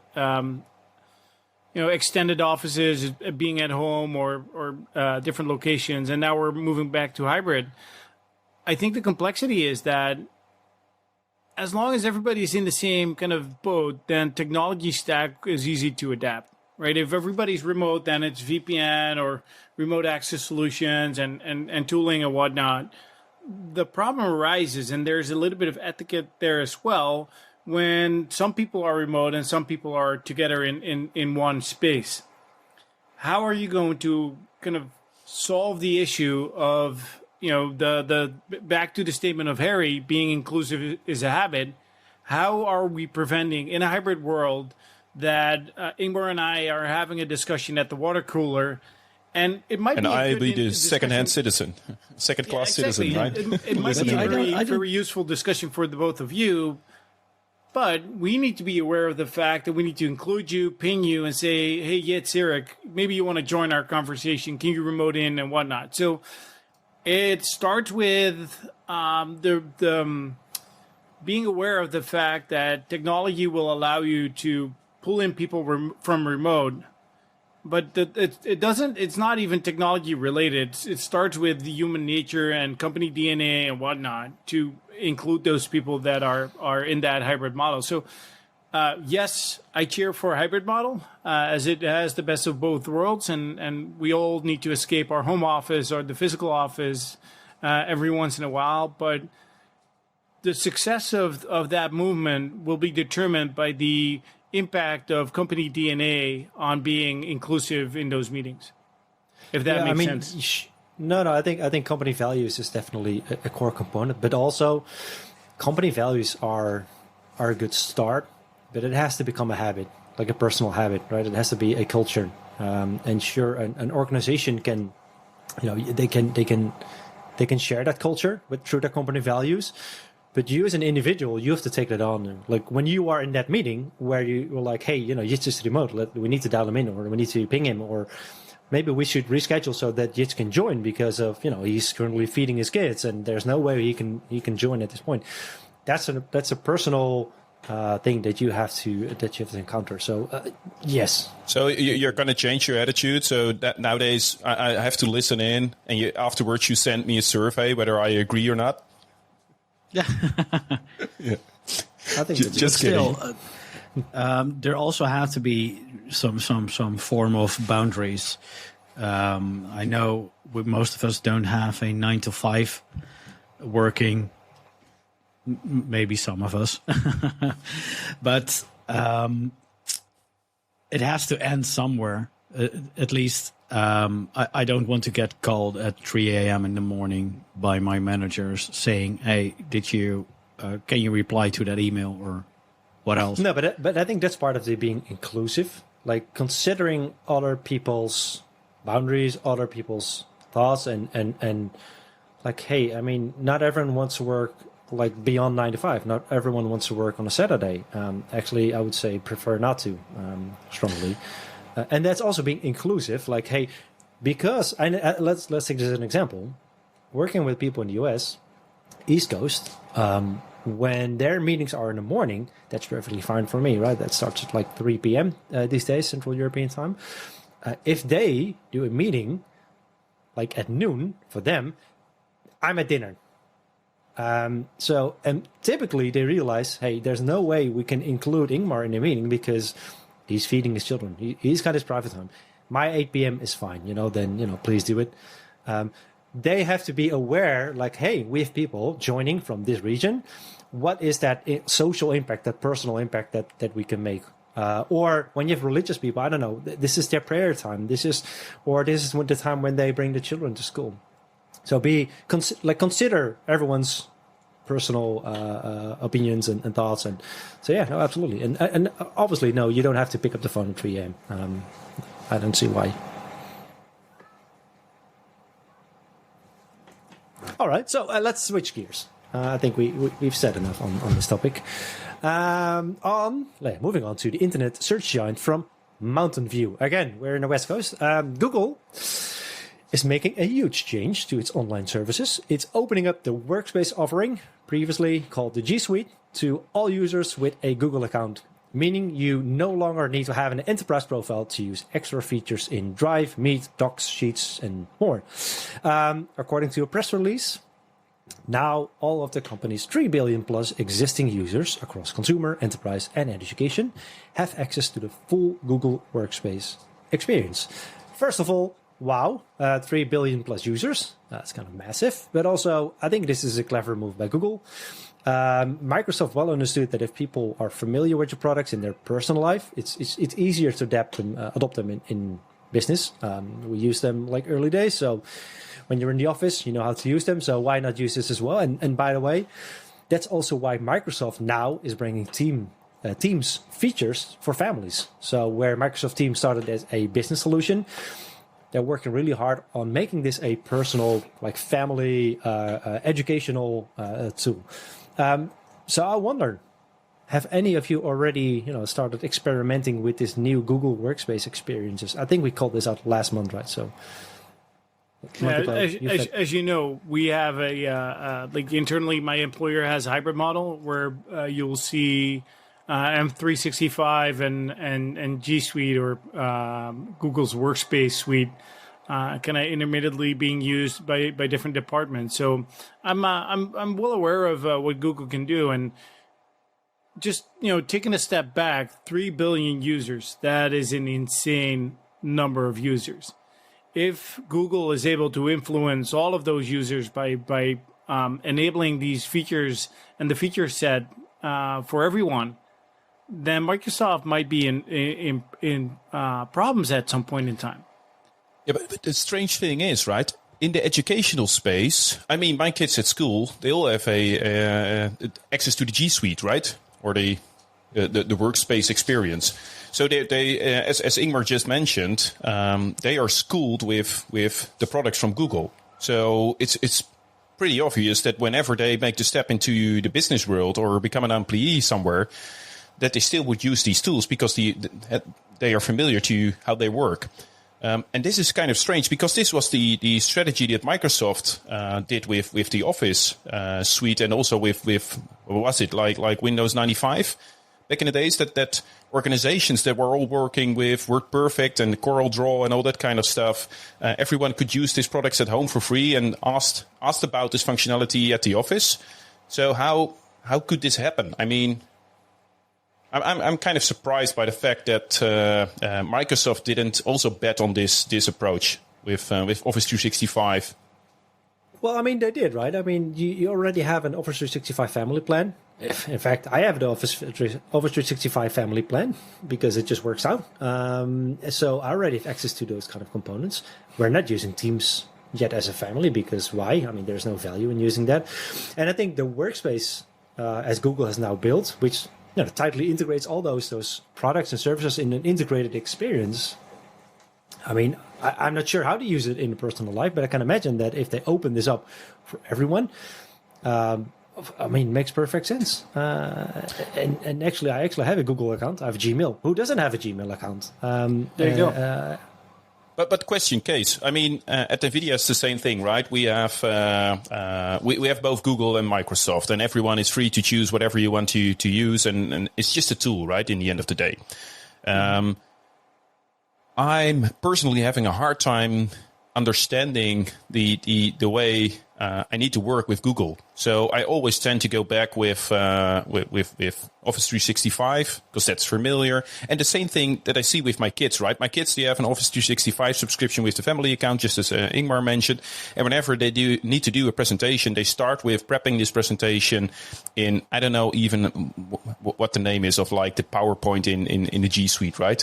Speaker 1: extended offices, being at home or different locations, and now we're moving back to hybrid. I think the complexity is that as long as everybody's in the same kind of boat, then technology stack is easy to adapt, right? If everybody's remote, then it's VPN or remote access solutions and tooling and whatnot. The problem arises, and there's a little bit of etiquette there as well, when some people are remote and some people are together in one space. How are you going to kind of solve the issue of, the back to the statement of Harry, being inclusive is a habit? How are we preventing in a hybrid world that Ingmar and I are having a discussion at the water cooler, And it might
Speaker 3: And
Speaker 1: be a
Speaker 3: I
Speaker 1: good
Speaker 3: be the
Speaker 1: discussion.
Speaker 3: second-hand citizen, second-class citizen, right?
Speaker 1: It might be a very useful discussion for the both of you, but we need to be aware of the fact that we need to include you, ping you, and say, hey, yeah, it's Eric. Maybe you want to join our conversation. Can you remote in and whatnot? So it starts with being aware of the fact that technology will allow you to pull in people from remote. But it doesn't. It's not even technology related. It starts with the human nature and company DNA and whatnot to include those people that are in that hybrid model. So, yes, I cheer for a hybrid model as it has the best of both worlds, and we all need to escape our home office or the physical office every once in a while. But the success of that movement will be determined by the impact of company DNA on being inclusive in those meetings. If that makes sense.
Speaker 2: No, I think company values is definitely a core component, but also company values are a good start, but it has to become a habit, like a personal habit, right? It has to be a culture. And sure, an organization can, they can share that culture through their company values. But you as an individual, you have to take that on. Like when you are in that meeting where you were like, hey, Jits is remote, we need to dial him in, or we need to ping him, or maybe we should reschedule so that Jits can join because of, he's currently feeding his kids and there's no way he can join at this point. That's a personal thing that you have to encounter. So yes.
Speaker 3: So you're going to change your attitude. So that nowadays I have to listen in, and afterwards you send me a survey whether I agree or not.
Speaker 4: Yeah.
Speaker 2: I think
Speaker 3: just kidding.
Speaker 4: Still, there also have to be some form of boundaries. I know most of us don't have a 9 to 5 working. Maybe some of us, but it has to end somewhere. At least I don't want to get called at 3 a.m. in the morning by my managers saying, "Hey, can you reply to that email or what else?"
Speaker 2: No, but I think that's part of the being inclusive, like considering other people's boundaries, other people's thoughts, and like, hey, I mean, not everyone wants to work like beyond 9 to 5. Not everyone wants to work on a Saturday. Actually, I would say prefer not to strongly. And that's also being inclusive. Like, hey, because let's take this as an example. Working with people in the US, East Coast, when their meetings are in the morning, that's perfectly fine for me, right? That starts at like 3 p.m. These days, Central European time. If they do a meeting like at noon for them, I'm at dinner. And typically they realize, hey, there's no way we can include Ingmar in the meeting because he's feeding his children. He's got his private time. My 8 p.m. is fine, then, please do it. They have to be aware, like, hey, we have people joining from this region. What is that social impact, that personal impact that we can make? Or when you have religious people, I don't know, this is their prayer time. This is the time when they bring the children to school. So consider everyone's personal opinions and thoughts, and so yeah, no, absolutely, and obviously, no, you don't have to pick up the phone at 3 a.m. I don't see why. All right, so let's switch gears. I think we've said enough on this topic. Moving on to the internet search giant from Mountain View. Again, we're in the West Coast. Google is making a huge change to its online services. It's opening up the Workspace offering, previously called the G Suite, to all users with a Google account, meaning you no longer need to have an enterprise profile to use extra features in Drive, Meet, Docs, Sheets, and more. According to a press release, now all of the company's 3 billion plus existing users across consumer, enterprise, and education have access to the full Google Workspace experience. First of all, wow, 3 billion plus users. That's kind of massive. But also, I think this is a clever move by Google. Microsoft well understood that if people are familiar with your products in their personal life, it's easier to adopt them in business. We use them like early days. So when you're in the office, you know how to use them. So why not use this as well? And by the way, that's also why Microsoft now is bringing Teams features for families. So where Microsoft Teams started as a business solution, they're working really hard on making this a personal, like family, educational tool. So I wonder, have any of you already, started experimenting with this new Google Workspace experiences? I think we called this out last month, right? So,
Speaker 1: as you know, we have like internally, my employer has a hybrid model where you'll see M365 and G Suite or Google's Workspace suite kind of intermittently being used by different departments. So I'm well aware of what Google can do, and just taking a step back, 3 billion users. That is an insane number of users. If Google is able to influence all of those users by enabling these features and the feature set for everyone, then Microsoft might be in problems at some point in time.
Speaker 3: Yeah, but the strange thing is, right? In the educational space, I mean, my kids at school, they all have access to the G Suite, right? Or the workspace experience. So they as Ingmar just mentioned, they are schooled with the products from Google. So it's pretty obvious that whenever they make the step into the business world or become an employee somewhere, that they still would use these tools because they are familiar to how they work. And this is kind of strange because this was the strategy that Microsoft did with the Office suite and also with what was it, like Windows 95 back in the days, that organizations that were all working with WordPerfect and CorelDRAW and all that kind of stuff, everyone could use these products at home for free and asked about this functionality at the office. So how could this happen? I mean, I'm kind of surprised by the fact that Microsoft didn't also bet on this approach with Office 365.
Speaker 2: Well, I mean, they did, right? I mean, you already have an Office 365 family plan. In fact, I have the Office 365 family plan because it just works out. So I already have access to those kind of components. We're not using Teams yet as a family because why? I mean, there's no value in using that. And I think the Workspace, as Google has now built, which tightly integrates all those products and services in an integrated experience. I mean, I'm not sure how to use it in personal life, but I can imagine that if they open this up for everyone, I mean, it makes perfect sense. And actually, I have a Google account. I have Gmail. Who doesn't have a Gmail account?
Speaker 1: There you go.
Speaker 3: But question, Case. I mean, at NVIDIA, it's the same thing, right? We have we have both Google and Microsoft, and everyone is free to choose whatever you want to use, and it's just a tool, right? In the end of the day, I'm personally having a hard time understanding the way I need to work with Google. So I always tend to go back with Office 365 because that's familiar. And the same thing that I see with my kids, right? My kids, they have an Office 365 subscription with the family account, just as Ingmar mentioned. And whenever they need to do a presentation, they start with prepping this presentation in, I don't know even what the name is of like the PowerPoint in the G Suite, right?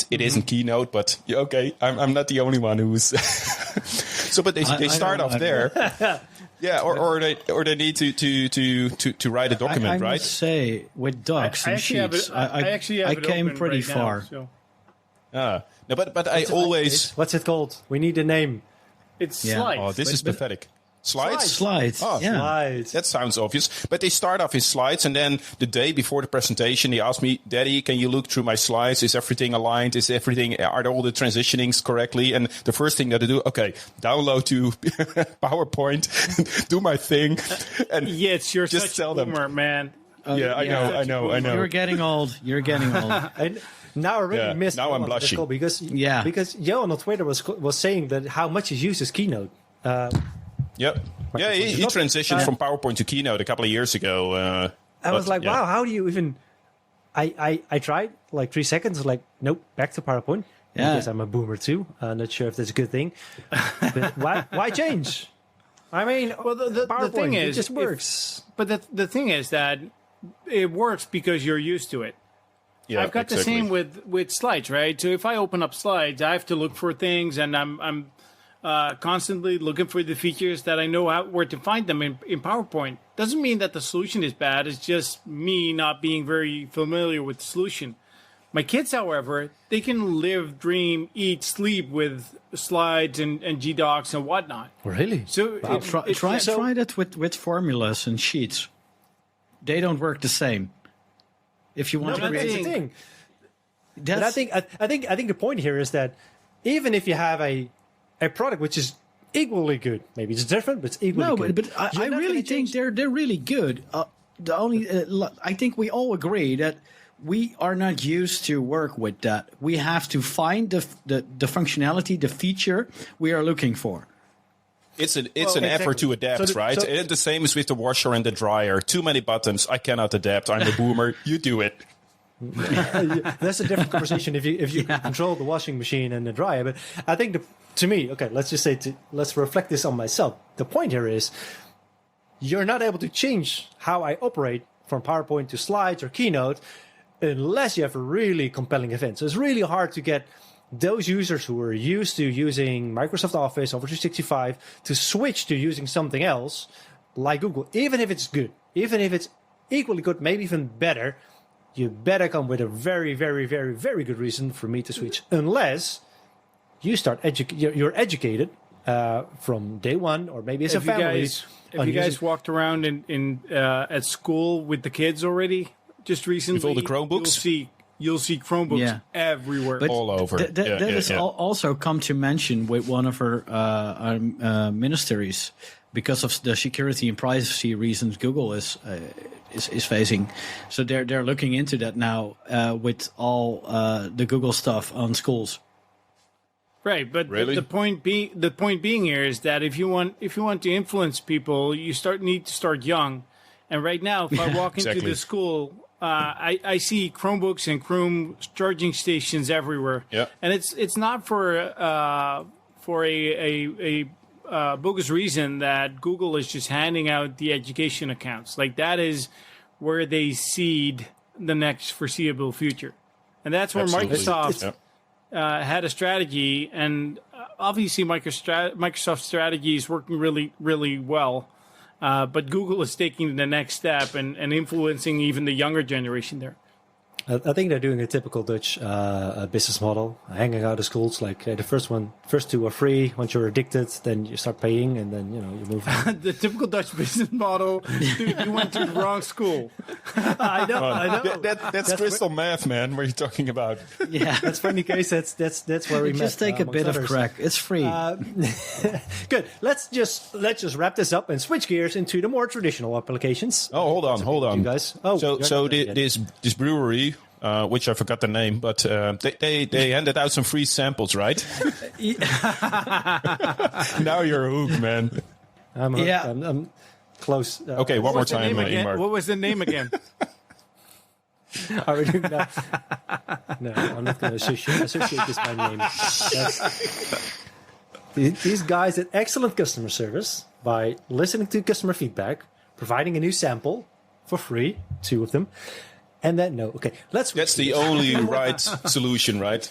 Speaker 3: It isn't Keynote, but okay, I'm not the only one who's. So, but they start off there, yeah, or they need to write a document,
Speaker 4: I
Speaker 3: right?
Speaker 4: must say, with docs and sheets, I came pretty far.
Speaker 3: No, but I always.
Speaker 2: What's it called? We need a name.
Speaker 1: It's Slides.
Speaker 3: Oh, this is pathetic. Slides?
Speaker 4: Oh, yeah.
Speaker 2: Slides.
Speaker 3: That sounds obvious. But they start off in Slides, and then the day before the presentation, they ask me, Daddy, can you look through my slides? Is everything aligned? Are all the transitionings correctly? And the first thing that I do, okay, download to PowerPoint, do my thing. And
Speaker 1: yes, you're
Speaker 3: just
Speaker 1: such
Speaker 3: tell
Speaker 1: a boomer,
Speaker 3: them.
Speaker 1: man.
Speaker 3: I know.
Speaker 4: You're getting old.
Speaker 2: And now I really missed.
Speaker 3: Now I'm blushing
Speaker 2: because Johan on Twitter was saying that how much he uses Keynote.
Speaker 3: Yep. Yeah, he transitioned from PowerPoint to Keynote a couple of years ago.
Speaker 2: I was like, wow, how do you even... I tried like 3 seconds, like, nope, back to PowerPoint.
Speaker 4: Yeah.
Speaker 2: Because I'm a boomer too. Not sure if that's a good thing. But why change? I mean,
Speaker 1: well, the thing is,
Speaker 2: it just works.
Speaker 1: But the thing is that it works because you're used to it.
Speaker 3: Yeah,
Speaker 1: I've got the same with Slides, right? So if I open up Slides, I have to look for things, and I'm constantly looking for the features that I know where to find them in PowerPoint. Doesn't mean that the solution is bad. It's just me not being very familiar with the solution. My kids, however, they can live, dream, eat, sleep with slides and GDocs and whatnot.
Speaker 2: Really?
Speaker 1: So
Speaker 4: Try that with formulas and sheets. They don't work the same. If you want to
Speaker 2: That's
Speaker 4: create
Speaker 2: the thing. But I think the point here is that even if you have a product which is equally good, maybe it's different, but it's equally good.
Speaker 4: But I really think they're really good. The only I think we all agree that we are not used to work with that. We have to find the functionality, the feature we are looking for.
Speaker 3: It's an effort to adapt, right? It's the same as with the washer and the dryer. Too many buttons. I cannot adapt. I'm the boomer. You do it.
Speaker 2: That's a different conversation if you control the washing machine and the dryer. But I think to me, okay, let's reflect this on myself. The point here is you're not able to change how I operate from PowerPoint to slides or Keynote unless you have a really compelling event. So it's really hard to get those users who are used to using Microsoft Office, Office 365, to switch to using something else like Google, even if it's good, even if it's equally good, maybe even better. You better come with a very, very, very, very good reason for me to switch, unless you start you're educated from day one, or maybe as a family.
Speaker 1: Have you guys walked around at school with the kids already? Just recently,
Speaker 3: with all the Chromebooks,
Speaker 1: you'll see Chromebooks everywhere,
Speaker 4: but
Speaker 3: all over.
Speaker 4: That is also come to mention with one of our ministries, because of the security and privacy reasons Google is facing. So they're looking into that now with all the Google stuff on schools.
Speaker 1: Right, but
Speaker 3: really?
Speaker 1: the point being here is that if you want to influence people, you need to start young. And right now, if I walk into the school, I see Chromebooks and Chrome charging stations everywhere.
Speaker 3: Yeah.
Speaker 1: And it's not for a bogus reason that Google is just handing out the education accounts. Like, that is where they seed the next foreseeable future, and that's where Microsoft had a strategy, and obviously Microsoft's strategy is working really, really well. But Google is taking the next step and influencing even the younger generation there.
Speaker 2: I think they're doing a typical Dutch business model, hanging out of schools. Like the first two are free. Once you're addicted, then you start paying, and then you move on.
Speaker 1: The typical Dutch business model. You went to the wrong school.
Speaker 2: I know.
Speaker 3: That's crystal math, man. What are you talking about?
Speaker 2: Yeah, that's funny case. That's where we
Speaker 4: just take a bit of crack. It's free.
Speaker 2: Good. Let's just wrap this up and switch gears into the more traditional applications.
Speaker 3: Oh, hold on,
Speaker 2: you guys. Oh,
Speaker 3: so this brewery. Which I forgot the name, but they handed out some free samples, right? Now you're hooked, man.
Speaker 2: I'm close.
Speaker 3: Okay, one more time, Ingmar.
Speaker 1: What was the name again?
Speaker 2: Are we doing that? No, I'm not going to associate this by name. These guys had excellent customer service by listening to customer feedback, providing a new sample for free, 2 of them. And then, that's the
Speaker 3: only right solution, right?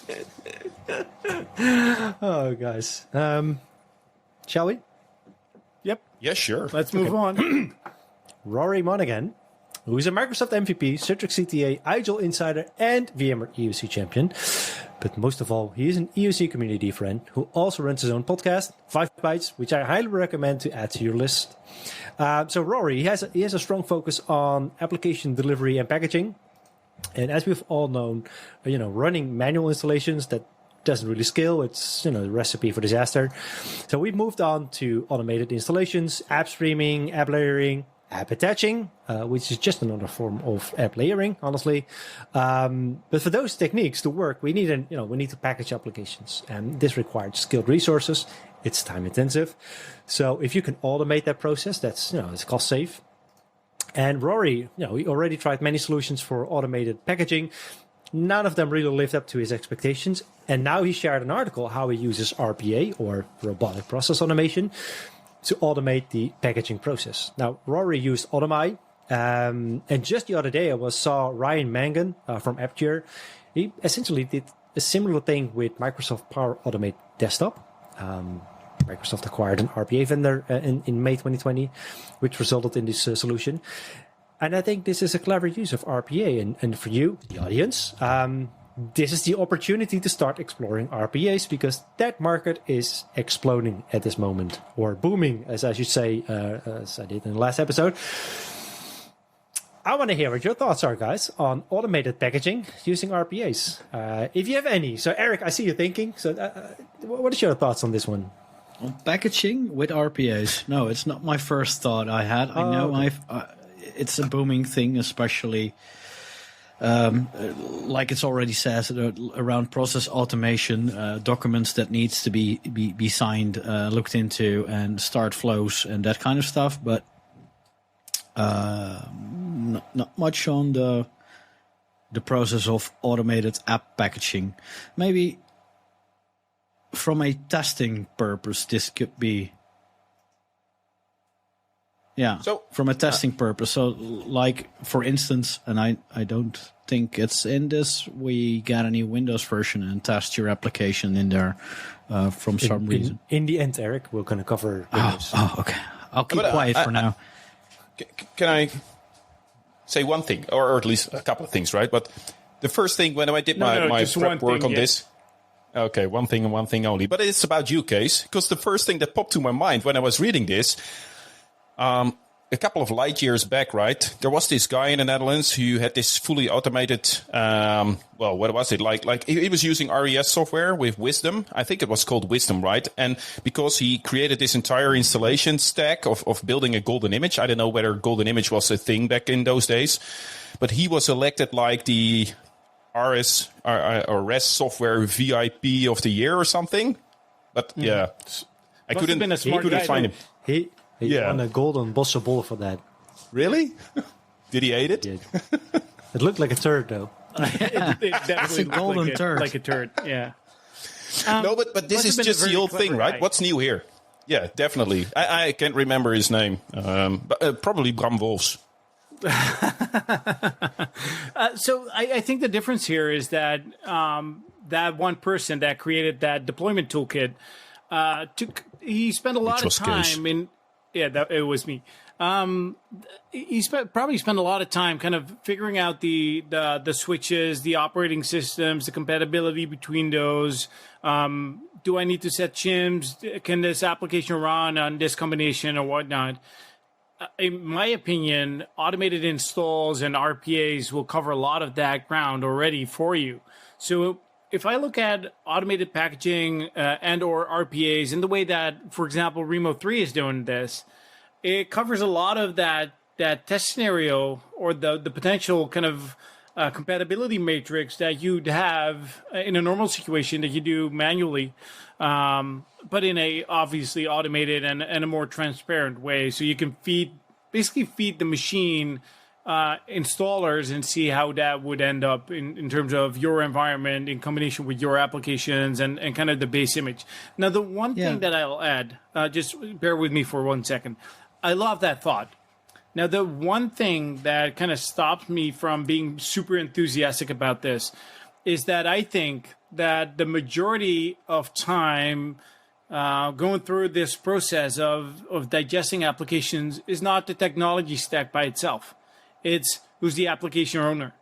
Speaker 2: Oh, guys. Shall we?
Speaker 1: Yep.
Speaker 3: Yeah, sure.
Speaker 1: Let's move on.
Speaker 2: Rory Monaghan, who is a Microsoft MVP, Citrix CTA, Agile Insider, and VMware EUC champion. But most of all, he is an EUC community friend who also runs his own podcast, 5 Bytes, which I highly recommend to add to your list. So Rory, he has a strong focus on application delivery and packaging. And as we've all known, running manual installations, that doesn't really scale. It's, a recipe for disaster. So we've moved on to automated installations, app streaming, app layering, app attaching, which is just another form of app layering, honestly. But for those techniques to work, we need to package applications, and this requires skilled resources. It's time intensive. So if you can automate that process, that's it's cost safe. And Rory, he already tried many solutions for automated packaging. None of them really lived up to his expectations. And now he shared an article how he uses RPA, or robotic process automation, to automate the packaging process. Now, Rory used Automi, and just the other day I saw Ryan Mangan from AppCure. He essentially did a similar thing with Microsoft Power Automate Desktop. Microsoft acquired an RPA vendor in May 2020, which resulted in this solution. And I think this is a clever use of RPA. And for you, the audience, this is the opportunity to start exploring RPAs because that market is exploding at this moment, or booming, as I should say, as I did in the last episode. I want to hear what your thoughts are, guys, on automated packaging using RPAs. If you have any. So, Eric, I see you thinking. So, what is your thoughts on this one?
Speaker 4: On packaging with RPAs? No, it's not my first thought I had. I know it's a booming thing, especially like it's already says around process automation, documents that needs to be signed, looked into, and start flows and that kind of stuff. But not much on the process of automated app packaging. Maybe from a testing purpose, this could be. Yeah,
Speaker 3: so,
Speaker 4: from a testing purpose. So, like, for instance, and I don't think it's in this, we got a new Windows version and test your application in there from some reason.
Speaker 2: In the end, Eric, we're going to cover Windows.
Speaker 4: Oh, okay. I'll keep quiet for now.
Speaker 3: Can I say one thing, or at least a couple of things, right? But the first thing, when I did my prep work on this, okay, one thing and one thing only. But it's about you, Kees, because the first thing that popped to my mind when I was reading this, a couple of light years back, right, there was this guy in the Netherlands who had this fully automated, well, what was it? Like he was using RES software with Wisdom. I think it was called Wisdom, right? And because he created this entire installation stack of building a golden image, I don't know whether golden image was a thing back in those days, but he was elected like the RES software VIP of the year or something. But yeah, I couldn't find him.
Speaker 2: He won a golden bossa ball for that.
Speaker 3: Really? Did he eat it?
Speaker 2: It looked like a turd, though.
Speaker 1: It definitely
Speaker 4: a golden turd.
Speaker 1: Like a turd, yeah.
Speaker 3: No, but this is just the old thing, right? What's new here? Yeah, definitely. I can't remember his name. But, probably Bram Wolfs.
Speaker 1: So I think the difference here is that that one person that created that deployment toolkit, he spent a lot of time in... Yeah, it was me. He probably spent a lot of time kind of figuring out the switches, the operating systems, the compatibility between those. Do I need to set shims? Can this application run on this combination or whatnot? In my opinion, automated installs and RPAs will cover a lot of that ground already for you. So if I look at automated packaging and or RPAs in the way that, for example, Remo 3 is doing this, it covers a lot of that test scenario or the potential kind of compatibility matrix that you'd have in a normal situation that you do manually, but in a obviously automated and a more transparent way. So you can basically feed the machine installers and see how that would end up in terms of your environment in combination with your applications and kind of the base image. Now, the one thing that I'll add, just bear with me for 1 second. I love that thought. Now, the one thing that kind of stops me from being super enthusiastic about this is that I think that the majority of time going through this process of digesting applications is not the technology stack by itself. It's who's the application owner?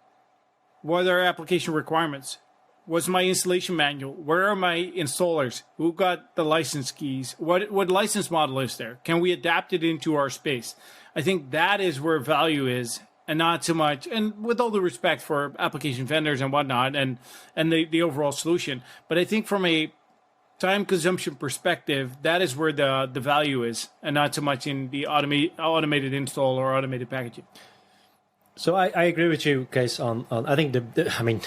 Speaker 1: What are application requirements? What's my installation manual? Where are my installers? Who got the license keys? What license model is there? Can we adapt it into our space? I think that is where value is, and not so much. And with all the respect for application vendors and whatnot, and the overall solution, but I think from a time consumption perspective, that is where the value is, and not so much in the automated install or automated packaging.
Speaker 2: So I agree with you, guys. On I think I mean,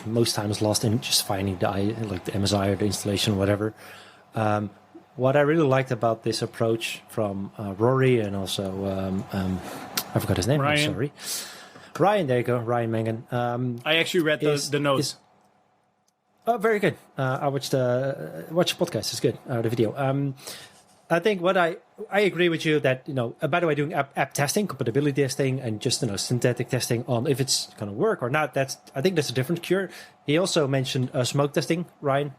Speaker 2: most time is lost in just finding the MSI or the installation, or whatever. What I really liked about this approach from Rory and also I forgot his name.
Speaker 1: Ryan.
Speaker 2: I'm sorry, Ryan. There you go, Ryan Mangan.
Speaker 1: I actually read the notes.
Speaker 2: Oh, very good. I watched the podcast. It's good. The video. I think what I agree with you that, by the way, doing app testing, compatibility testing, and just, synthetic testing on if it's going to work or not, I think that's a different cure. He also mentioned smoke testing, Ryan,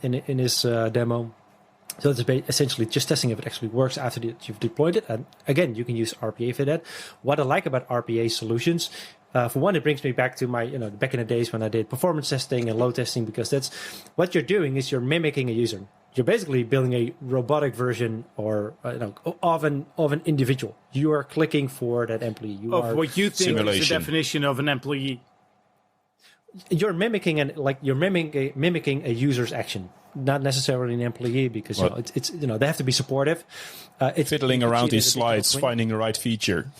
Speaker 2: in his demo. So it's essentially just testing if it actually works after you've deployed it. And again, you can use RPA for that. What I like about RPA solutions For one, it brings me back to my, back in the days when I did performance testing and load testing, because that's what you're doing is you're mimicking a user. You're basically building a robotic version or of an individual. You are clicking for that employee.
Speaker 1: What you think is the
Speaker 3: simulation.
Speaker 1: definition of an employee.
Speaker 2: You're mimicking mimicking a user's action, not necessarily an employee, because it's they have to be supportive. It's
Speaker 3: Fiddling around his slides, finding the right feature.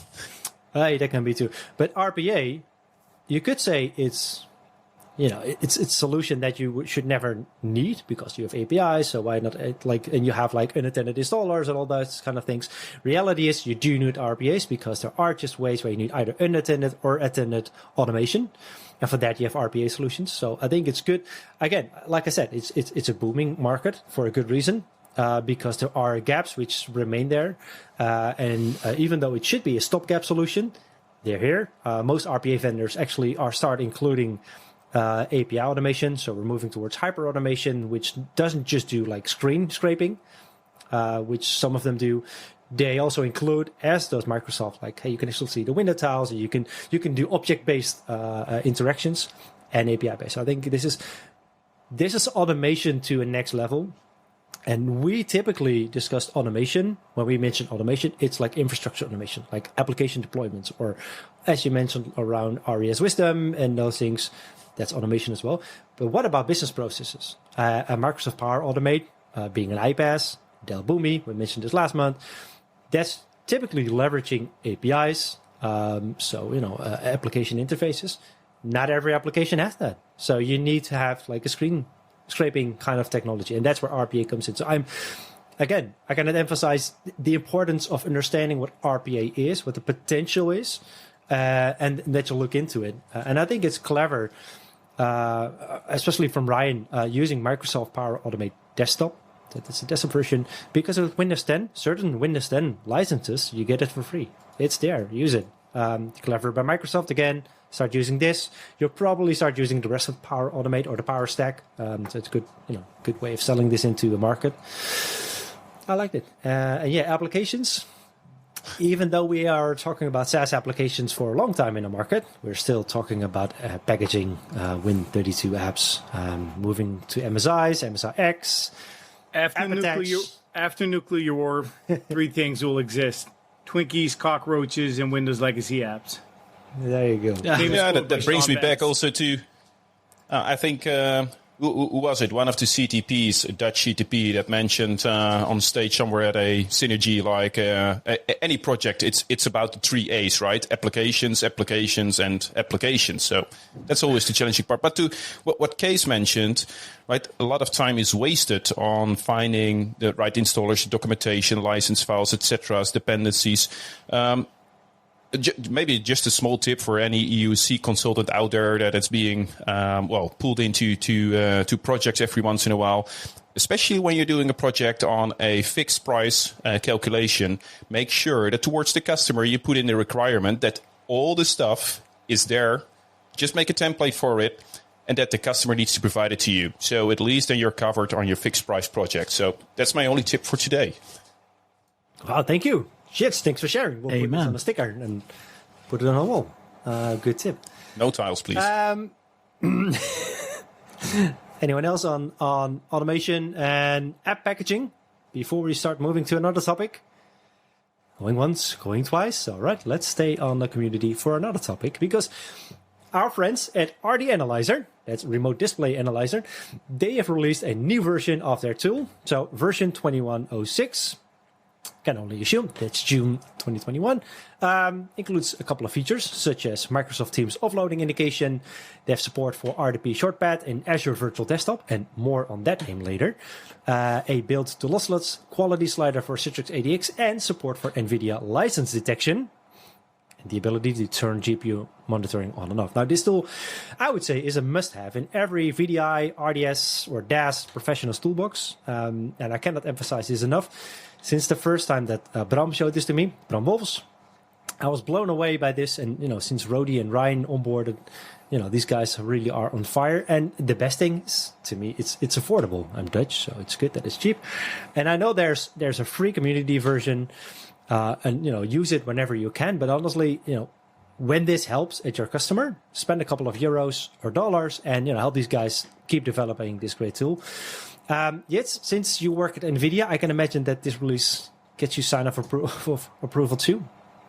Speaker 2: That can be too. But RPA, you could say it's a solution that you should never need because you have APIs. So why not and you have unattended installers and all those kind of things. Reality is you do need RPAs because there are just ways where you need either unattended or attended automation. And for that, you have RPA solutions. So I think it's good. Again, like I said, it's a booming market for a good reason. Because there are gaps which remain there. And even though it should be a stopgap solution, they're here. Most RPA vendors actually start including API automation. So we're moving towards hyper automation, which doesn't just do screen scraping, which some of them do. They also include, as does Microsoft, hey, you can actually see the window tiles, and you can do object-based interactions and API-based. So I think this is automation to a next level. And we typically discussed automation. When we mention automation, it's like infrastructure automation, like application deployments, or as you mentioned, around RES Wisdom and those things. That's automation as well. But what about business processes? Microsoft Power Automate, being an iPaaS, Dell Boomi, we mentioned this last month. That's typically leveraging APIs, application interfaces. Not every application has that. So you need to have a screen scraping kind of technology, and that's where RPA comes in. So I cannot emphasize the importance of understanding what RPA is, what the potential is, and that you look into it. And I think it's clever, especially from Ryan, using Microsoft Power Automate Desktop. That's a desktop version, because with Windows 10, certain Windows 10 licenses, you get it for free. It's there, use it. Clever by Microsoft again. Start using this. You'll probably start using the rest of Power Automate or the Power Stack. So it's a good way of selling this into the market. I liked it. And applications. Even though we are talking about SaaS applications for a long time in the market, we're still talking about packaging Win32 apps, moving to MSIs, MSIX.
Speaker 1: After nuclear war, three things will exist: Twinkies, cockroaches, and Windows legacy apps.
Speaker 2: There you go.
Speaker 3: That brings me back also to, I think, who was it? One of the CTPs, a Dutch CTP, that mentioned on stage somewhere at a Synergy, any project, it's about the three A's, right? Applications, and applications. So that's always the challenging part. But to what Kees mentioned, right, a lot of time is wasted on finding the right installers, documentation, license files, etc., dependencies. Maybe just a small tip for any EUC consultant out there that is being pulled into to projects every once in a while, especially when you're doing a project on a fixed price calculation. Make sure that towards the customer you put in the requirement that all the stuff is there. Just make a template for it, and that the customer needs to provide it to you. So at least then you're covered on your fixed price project. So that's my only tip for today.
Speaker 2: Wow, thank you. Shit, thanks for sharing. We'll put this
Speaker 4: Amen.
Speaker 2: on a sticker and put it on a wall. Good tip.
Speaker 3: No tiles, please.
Speaker 2: Anyone else on automation and app packaging before we start moving to another topic? Going once, going twice. All right, let's stay on the community for another topic, because our friends at RDanalyzer, that's Remote Display Analyzer, they have released a new version of their tool. So version 2106. Can only assume that's June 2021. Includes a couple of features, such as Microsoft Teams offloading indication. They have support for RDP shortpad in Azure Virtual Desktop, and more on that name later. A build to lossless quality slider for Citrix ADX, and support for NVIDIA license detection. And the ability to turn GPU monitoring on and off. Now, this tool, I would say, is a must-have in every VDI, RDS, or DAS professional's toolbox. And I cannot emphasize this enough. Since the first time that Bram showed this to me, Bram Wolfs, I was blown away by this. And, since Rory and Ryan onboarded, these guys really are on fire. And the best thing is, to me, it's affordable. I'm Dutch, so it's good that it's cheap. And I know there's a free community version, and use it whenever you can. But honestly, when this helps at your customer, spend a couple of euros or dollars and help these guys keep developing this great tool. Yes, since you work at NVIDIA, I can imagine that this release gets you sign off approval too.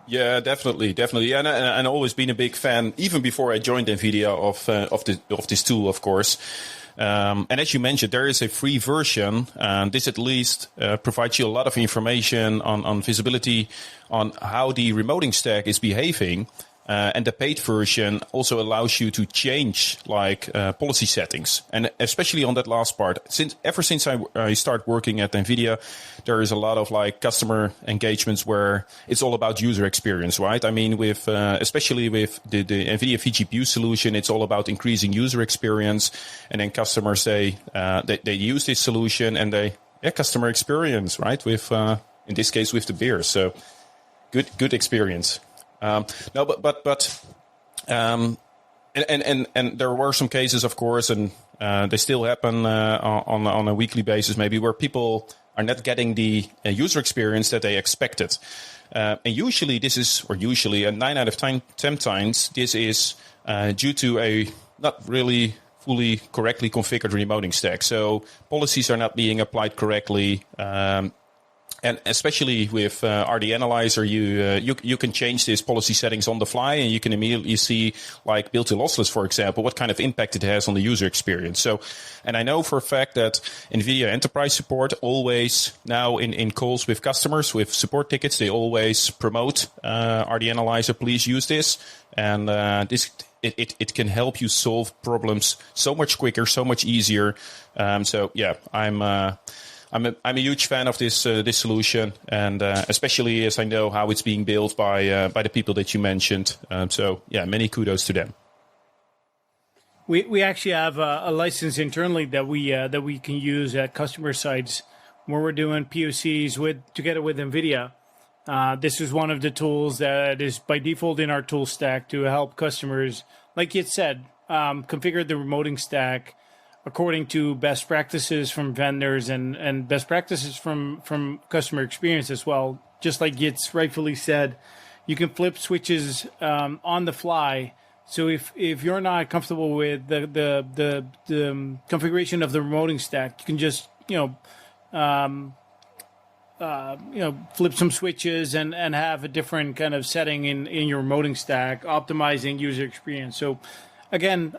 Speaker 3: Yeah, definitely. And always been a big fan, even before I joined NVIDIA, of this tool, of course. And as you mentioned, there is a free version, and this at least provides you a lot of information on visibility on how the remoting stack is behaving. And the paid version also allows you to change policy settings, and especially on that last part. Ever since I started working at NVIDIA, there is a lot of customer engagements where it's all about user experience, right? I mean, with especially with the NVIDIA vGPU solution, it's all about increasing user experience, and then customers they use this solution and customer experience, right? With in this case with the beer, so good experience. And there were some cases, of course, and they still happen on a weekly basis, maybe, where people are not getting the user experience that they expected. And usually, and 9 out of 10 times, this is due to a not really fully correctly configured remoting stack. So policies are not being applied correctly. And especially with RDanalyzer, you can change these policy settings on the fly, and you can immediately see, built-in lossless, for example, what kind of impact it has on the user experience. So, and I know for a fact that NVIDIA Enterprise Support always now in calls with customers with support tickets, they always promote RDanalyzer. Please use this, and it can help you solve problems so much quicker, so much easier. So yeah, I'm a huge fan of this solution, and especially as I know how it's being built by the people that you mentioned. So yeah, many kudos to them.
Speaker 1: We actually have a license internally that we can use at customer sites when we're doing POCs together with NVIDIA. This is one of the tools that is by default in our tool stack to help customers, like you said, configure the remoting stack according to best practices from vendors and best practices from customer experience as well. Just like Yitz rightfully said, you can flip switches on the fly. So if you're not comfortable with the configuration of the remoting stack, you can just flip some switches and have a different kind of setting in your remoting stack, optimizing user experience. So again,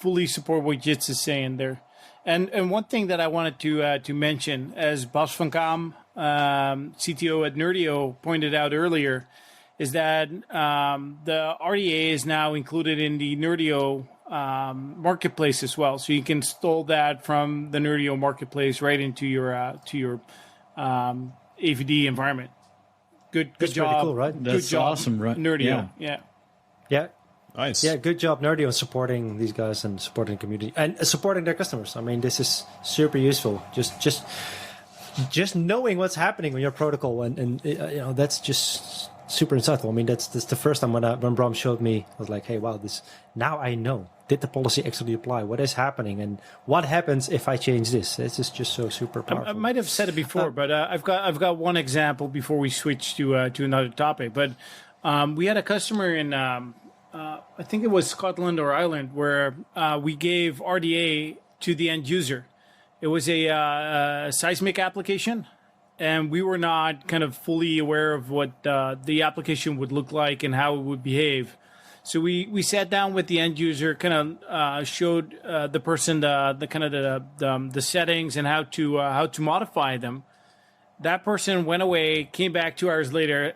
Speaker 1: fully support what Jits is saying there. And one thing that I wanted to mention, as Bas van Kaam, CTO at Nerdio, pointed out earlier, is that the RDA is now included in the Nerdio marketplace as well. So you can install that from the Nerdio marketplace right into your AVD environment. Good
Speaker 2: That's
Speaker 1: job.
Speaker 2: pretty cool, right?
Speaker 4: That's awesome, right?
Speaker 1: Nerdio,
Speaker 2: Yeah.
Speaker 3: Nice.
Speaker 2: Yeah, good job, Nerdio, on supporting these guys and supporting the community and supporting their customers. I mean, this is super useful. Just knowing what's happening on your protocol, and that's just super insightful. I mean, that's the first time when Bram showed me, I was like, hey, wow, this now I know. Did the policy actually apply? What is happening, and what happens if I change this? This is just so super powerful.
Speaker 1: I might have said it before, but I've got one example before we switch to another topic. But we had a customer in. I think it was Scotland or Ireland, where we gave RDA to the end user. It was a seismic application, and we were not kind of fully aware of what the application would look like and how it would behave. So we sat down with the end user, kind of showed the person the settings and how to modify them. That person went away, came back 2 hours later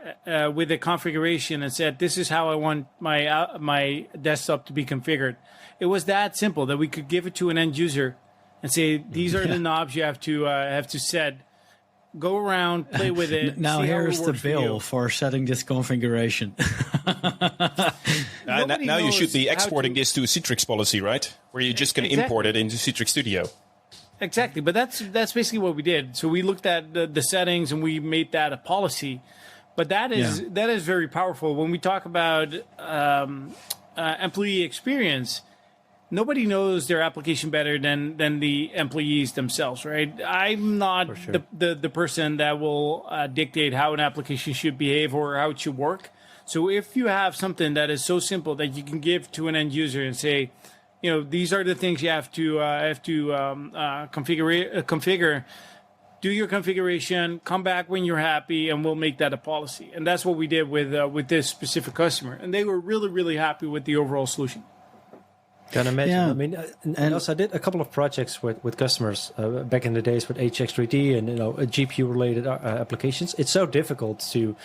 Speaker 1: with a configuration and said, "This is how I want my desktop to be configured." It was that simple that we could give it to an end user and say, "These are the knobs you have to set. Go around, play with it."
Speaker 4: Now here's the bill for setting this configuration.
Speaker 3: Now you should be exporting this to a Citrix policy, right? Where you're just going to import it into Citrix Studio.
Speaker 1: Exactly, but that's basically what we did. So we looked at the settings and we made that a policy. But that is very powerful. When we talk about employee experience, nobody knows their application better than the employees themselves, right? I'm not the person that will dictate how an application should behave or how it should work. So if you have something that is so simple that you can give to an end user and say, these are the things you have to configure. Do your configuration, come back when you're happy, and we'll make that a policy. And that's what we did with this specific customer. And they were really, really happy with the overall solution.
Speaker 2: Can imagine.
Speaker 4: Yeah.
Speaker 2: I mean, and also I did a couple of projects with customers back in the days with HX3D and GPU-related applications. It's so difficult to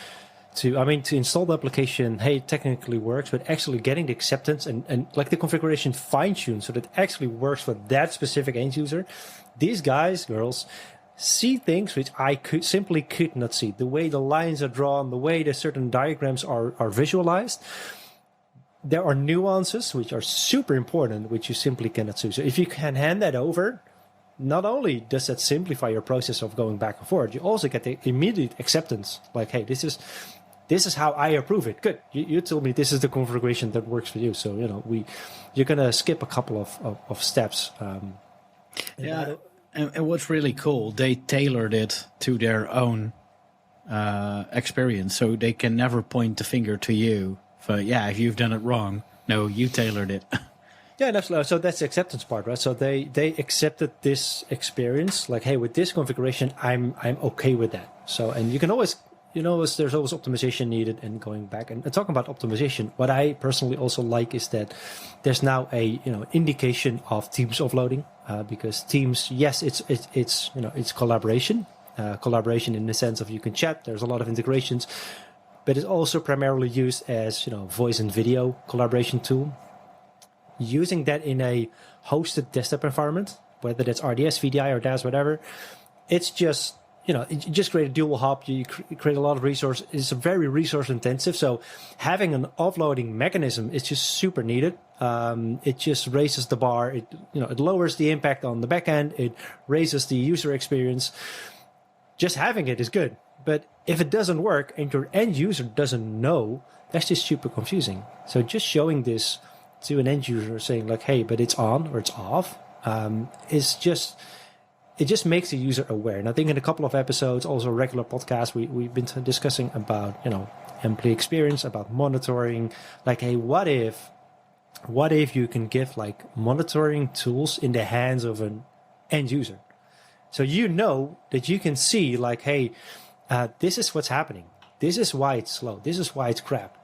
Speaker 2: install the application. Hey, it technically works, but actually getting the acceptance and like the configuration fine-tuned so that it actually works for that specific end user. These guys, girls, see things which I simply could not see. The way the lines are drawn, the way the certain diagrams are visualized. There are nuances which are super important, which you simply cannot see. So if you can hand that over, not only does that simplify your process of going back and forth, you also get the immediate acceptance. Like, hey, this is how I approve it. Good. You told me this is the configuration that works for you. So, you're going to skip a couple of steps.
Speaker 4: Yeah. And what's really cool, they tailored it to their own experience. So they can never point the finger to you. For, if you've done it wrong. No, you tailored it.
Speaker 2: Yeah, absolutely. So that's the acceptance part, right? So they accepted this experience, like, hey, with this configuration, I'm okay with that. So, and you can always, there's always optimization needed and going back. And talking about optimization, what I personally also like is that there's now a indication of Teams offloading because Teams, yes, it's collaboration, collaboration in the sense of you can chat. There's a lot of integrations, but it's also primarily used as voice and video collaboration tool. Using that in a hosted desktop environment, whether that's RDS, VDI, or DAS, whatever, it's just, you just create a dual hub, you create a lot of resource. It's very resource intensive. So having an offloading mechanism is just super needed. It just raises the bar. It lowers the impact on the back end. It raises the user experience. Just having it is good. But if it doesn't work and your end user doesn't know, that's just super confusing. So just showing this to an end user saying like, hey, but it's on or it's off, it just makes the user aware. And I think in a couple of episodes, also regular podcasts, we've been discussing about, employee experience, about monitoring, like, hey, what if you can give like monitoring tools in the hands of an end user? So that you can see like, hey, this is what's happening. This is why it's slow. This is why it's crap.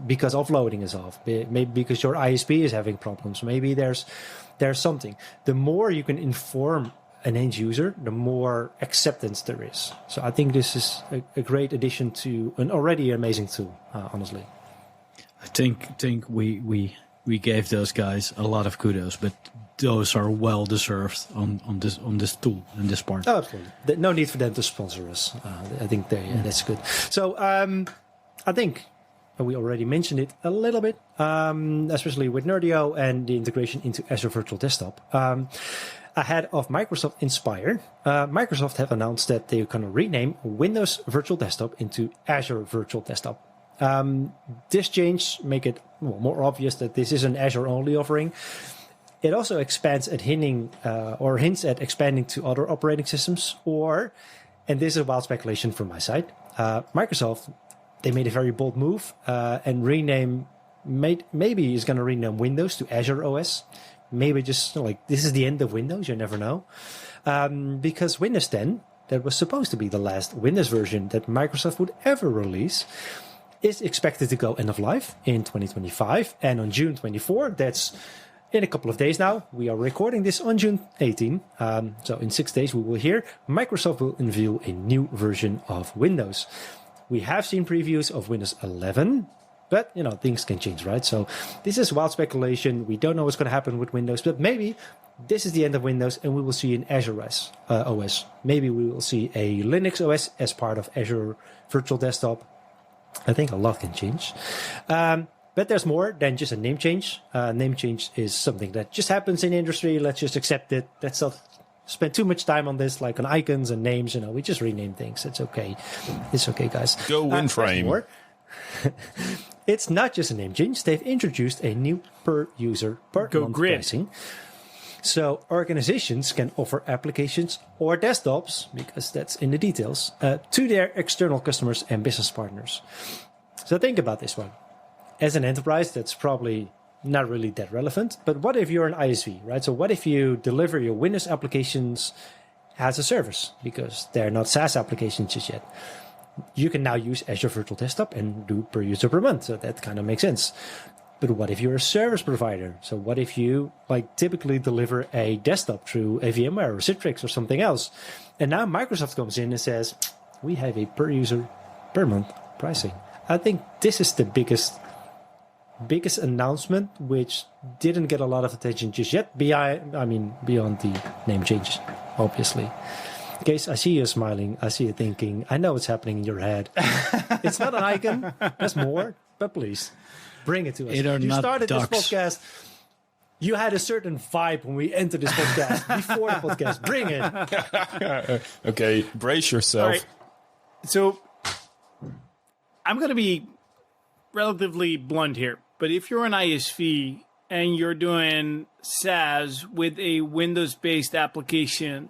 Speaker 2: Because offloading is off, maybe because your ISP is having problems. Maybe there's something. The more you can inform an end user, the more acceptance there is. So I think this is a great addition to an already amazing tool, honestly.
Speaker 4: I think we gave those guys a lot of kudos, but those are well deserved on this tool and this part.
Speaker 2: Oh, absolutely. No need for them to sponsor us. I think that's good. So I think we already mentioned it a little bit, especially with Nerdio and the integration into Azure Virtual Desktop. Ahead of Microsoft Inspire, Microsoft have announced that they're going to rename Windows Virtual Desktop into Azure Virtual Desktop. This change make it more obvious that this is an Azure-only offering. It also expands at hints at expanding to other operating systems, and this is a wild speculation from my side, Microsoft, they made a very bold move and maybe is going to rename Windows to Azure OS. Maybe just like this is the end of Windows, you never know. Because Windows 10, that was supposed to be the last Windows version that Microsoft would ever release, is expected to go end of life in 2025. And on June 24, that's in a couple of days now. We are recording this on June 18. So in 6 days, we will hear Microsoft will unveil a new version of Windows. We have seen previews of Windows 11, but, things can change, right? So this is wild speculation. We don't know what's going to happen with Windows, but maybe this is the end of Windows and we will see an Azure OS. Maybe we will see a Linux OS as part of Azure Virtual Desktop. I think a lot can change. But there's more than just a name change. Name change is something that just happens in the industry. Let's just accept it. Let's not spend too much time on this, like on icons and names. We just rename things. It's okay. It's okay, guys.
Speaker 3: Go WinFrame.
Speaker 2: It's not just a name change. They've introduced a new per user per month pricing. So organizations can offer applications or desktops, because that's in the details, to their external customers and business partners. So think about this one. As an enterprise, that's probably not really that relevant. But what if you're an ISV, right? So what if you deliver your Windows applications as a service? Because they're not SaaS applications just yet. You can now use Azure Virtual Desktop and do per user per month. So that kind of makes sense. But what if you're a service provider? So what if you typically deliver a desktop through a VMware or Citrix or something else? And now Microsoft comes in and says, we have a per user per month pricing. I think this is the biggest announcement, which didn't get a lot of attention just yet, beyond the name changes, obviously. Case, I see you smiling. I see you thinking. I know what's happening in your head. It's not an icon. There's more. But please, bring it to us. You started this podcast. You had a certain vibe when we entered this podcast. Before the podcast. Bring it.
Speaker 3: Okay, brace yourself.
Speaker 1: All right. So, I'm going to be relatively blunt here. But if you're an ISV and you're doing SaaS with a Windows-based application,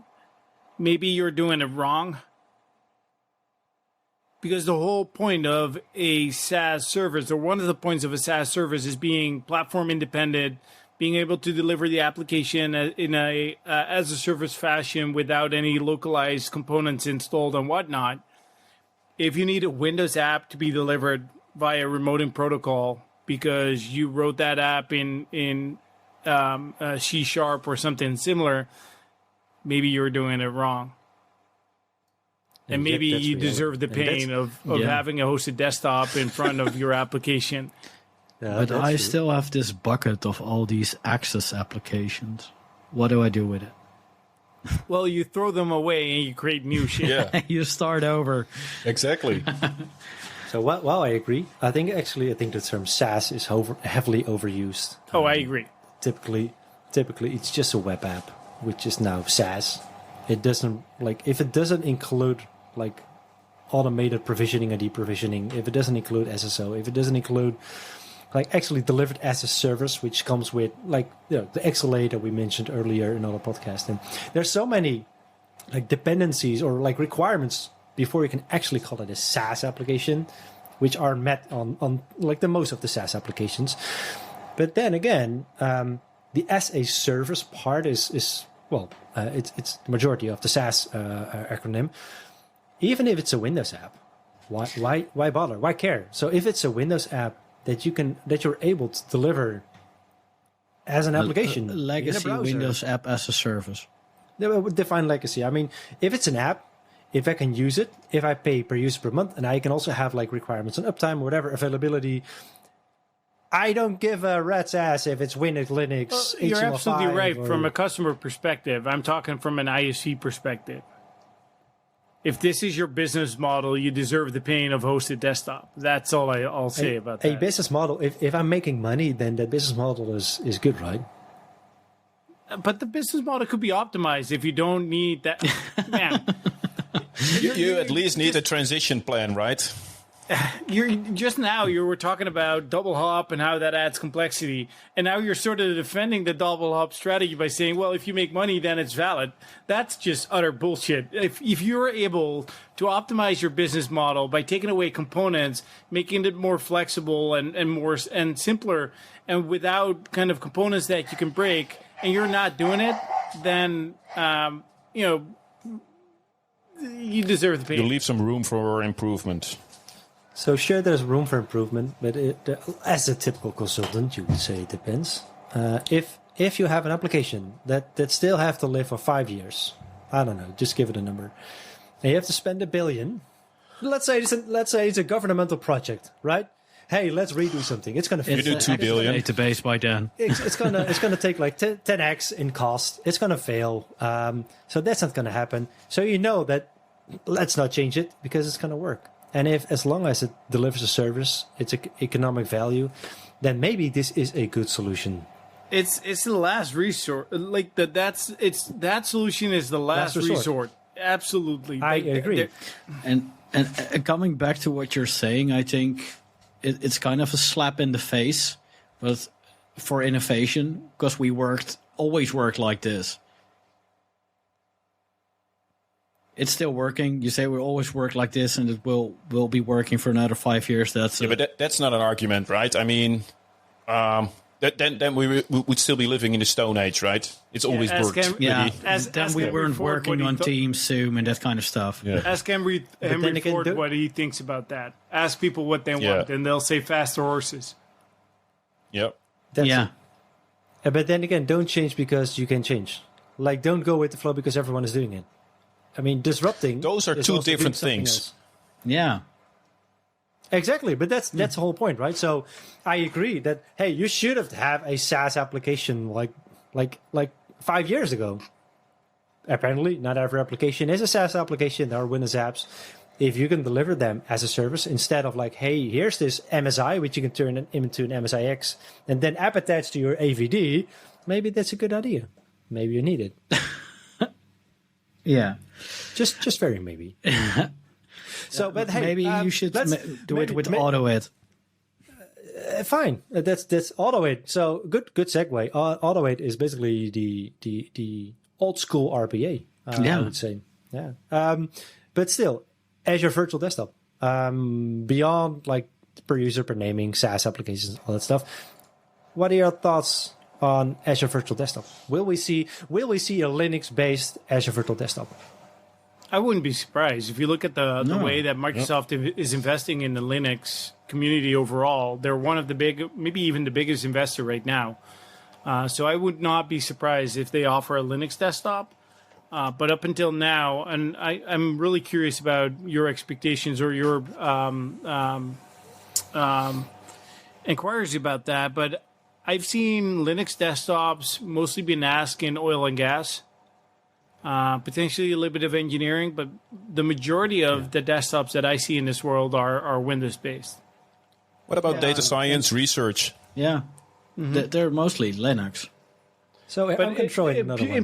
Speaker 1: maybe you're doing it wrong. Because the whole point of a SaaS service, or one of the points of a SaaS service, is being platform independent, being able to deliver the application in a as a service fashion without any localized components installed and whatnot. If you need a Windows app to be delivered via remoting protocol because you wrote that app in C# or something similar, maybe you're doing it wrong. And maybe you deserve the pain of having a hosted desktop in front of your application.
Speaker 4: But I still have this bucket of all these Access applications. What do I do with it?
Speaker 1: Well, you throw them away and you create new shit.
Speaker 3: Yeah,
Speaker 4: You start over.
Speaker 3: exactly.
Speaker 2: So while I agree, I think the term SaaS is heavily overused.
Speaker 1: Oh, I agree.
Speaker 2: Typically it's just a web app, which is now SaaS. It doesn't if it doesn't include automated provisioning and deprovisioning, if it doesn't include SSO, if it doesn't include actually delivered as a service, which comes with the XLA that we mentioned earlier in our podcast. And there's so many dependencies or requirements before you can actually call it a SaaS application, which are met on the most of the SaaS applications. But then again, the as a service part is it's the majority of the SaaS acronym. Even if it's a Windows app, why bother? Why care? So if it's a Windows app that you're able to deliver as an application,
Speaker 4: a legacy
Speaker 2: in a browser,
Speaker 4: Windows app as a service.
Speaker 2: They would define legacy. I mean, if it's an app, if I can use it, if I pay per user per month, and I can also have requirements on uptime or whatever, availability, I don't give a rat's ass if it's Windows, Linux, HTML5.
Speaker 1: You're absolutely right. From a customer perspective, I'm talking from an ISV perspective. If this is your business model, you deserve the pain of hosted desktop. That's all I'll say about that.
Speaker 2: A business model, if I'm making money, then that business model is good, right?
Speaker 1: But the business model could be optimized if you don't need that. Man,
Speaker 3: You at least need a transition plan, right?
Speaker 1: you were talking about double hop and how that adds complexity, and now you're sort of defending the double hop strategy by saying, well, if you make money, then it's valid. That's just utter bullshit. If you're able to optimize your business model by taking away components, making it more flexible and simpler, and without kind of components that you can break, and you're not doing it, then you deserve the pain.
Speaker 3: You leave some room for improvement.
Speaker 2: So sure, there's room for improvement, but as a typical consultant, you would say it depends. If you have an application that still have to live for 5 years, I don't know, just give it a number, and you have to spend $1 billion. Let's say it's a governmental project, right? Hey, let's redo something. It's gonna.
Speaker 3: You do 2 billion.
Speaker 4: Database by then.
Speaker 2: It's gonna take 10x in cost. It's gonna fail. So that's not gonna happen. So you know that. Let's not change it because it's gonna work. And as long as it delivers a service, it's an economic value, then maybe this is a good solution.
Speaker 1: It's the last resort. That solution is the last resort. Absolutely,
Speaker 2: I agree.
Speaker 4: And coming back to what you're saying, I think it's kind of a slap in the face, but for innovation, because we always worked like this. it's still working. You say it will always work like this, and it will be working for another 5 years. That's
Speaker 3: but that's not an argument, right? I mean, then we would still be living in the Stone Age, right? It's always worked.
Speaker 4: Then we weren't working on Teams, Zoom, and that kind of stuff.
Speaker 3: Yeah.
Speaker 1: Ask Henry Ford what he thinks about that. Ask people what they want, and they'll say faster horses.
Speaker 3: Yep.
Speaker 2: But then again, don't change because you can change. Like, don't go with the flow because everyone is doing it. I mean, disrupting.
Speaker 3: Those are two different things.
Speaker 4: Yeah.
Speaker 2: Exactly, but that's the whole point, right? So I agree that, hey, you should have a SaaS application like 5 years ago. Apparently, not every application is a SaaS application. There are Windows apps. If you can deliver them as a service instead of like, hey, here's this MSI, which you can turn into an MSIX, and then app attached to your AVD, maybe that's a good idea. Maybe you need it.
Speaker 4: Yeah.
Speaker 2: Just very maybe. So, but hey,
Speaker 4: maybe you should do it with AutoIt.
Speaker 2: Fine, that's AutoIt. So good segue. AutoIt is basically the old school RPA. I would say, but still, Azure Virtual Desktop. Beyond like per user, per naming, SaaS applications, all that stuff. What are your thoughts on Azure Virtual Desktop? Will we see a Linux-based Azure Virtual Desktop?
Speaker 1: I wouldn't be surprised. If you look at the way that Microsoft is investing in the Linux community overall, they're one of the maybe even the biggest investor right now. So I would not be surprised if they offer a Linux desktop. But up until now, and I'm really curious about your expectations or your inquiries about that, but I've seen Linux desktops mostly been asked in oil and gas. Potentially a little bit of engineering, but the majority of the desktops that I see in this world are Windows-based.
Speaker 3: What about data science research?
Speaker 4: Yeah, they're mostly Linux.
Speaker 2: So I'm controlling another one.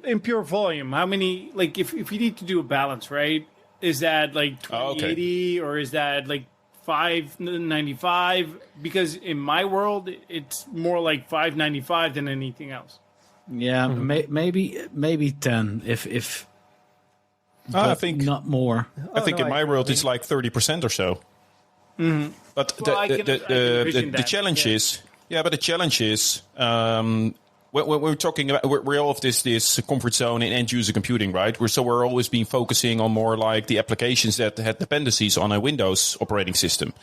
Speaker 1: In pure volume, how many, like, if you need to do a balance, right, is that like 2080 or is that like 595? Because in my world, it's more like 595 than anything else.
Speaker 4: Yeah, maybe 10 if
Speaker 3: I think
Speaker 4: not more.
Speaker 3: I think in my world it's like 30% or so.
Speaker 1: Mm-hmm.
Speaker 3: But the challenge is but the challenge is when we're talking about we're all of this comfort zone in end user computing, right? We're always been focusing on more like the applications that had dependencies on a Windows operating system.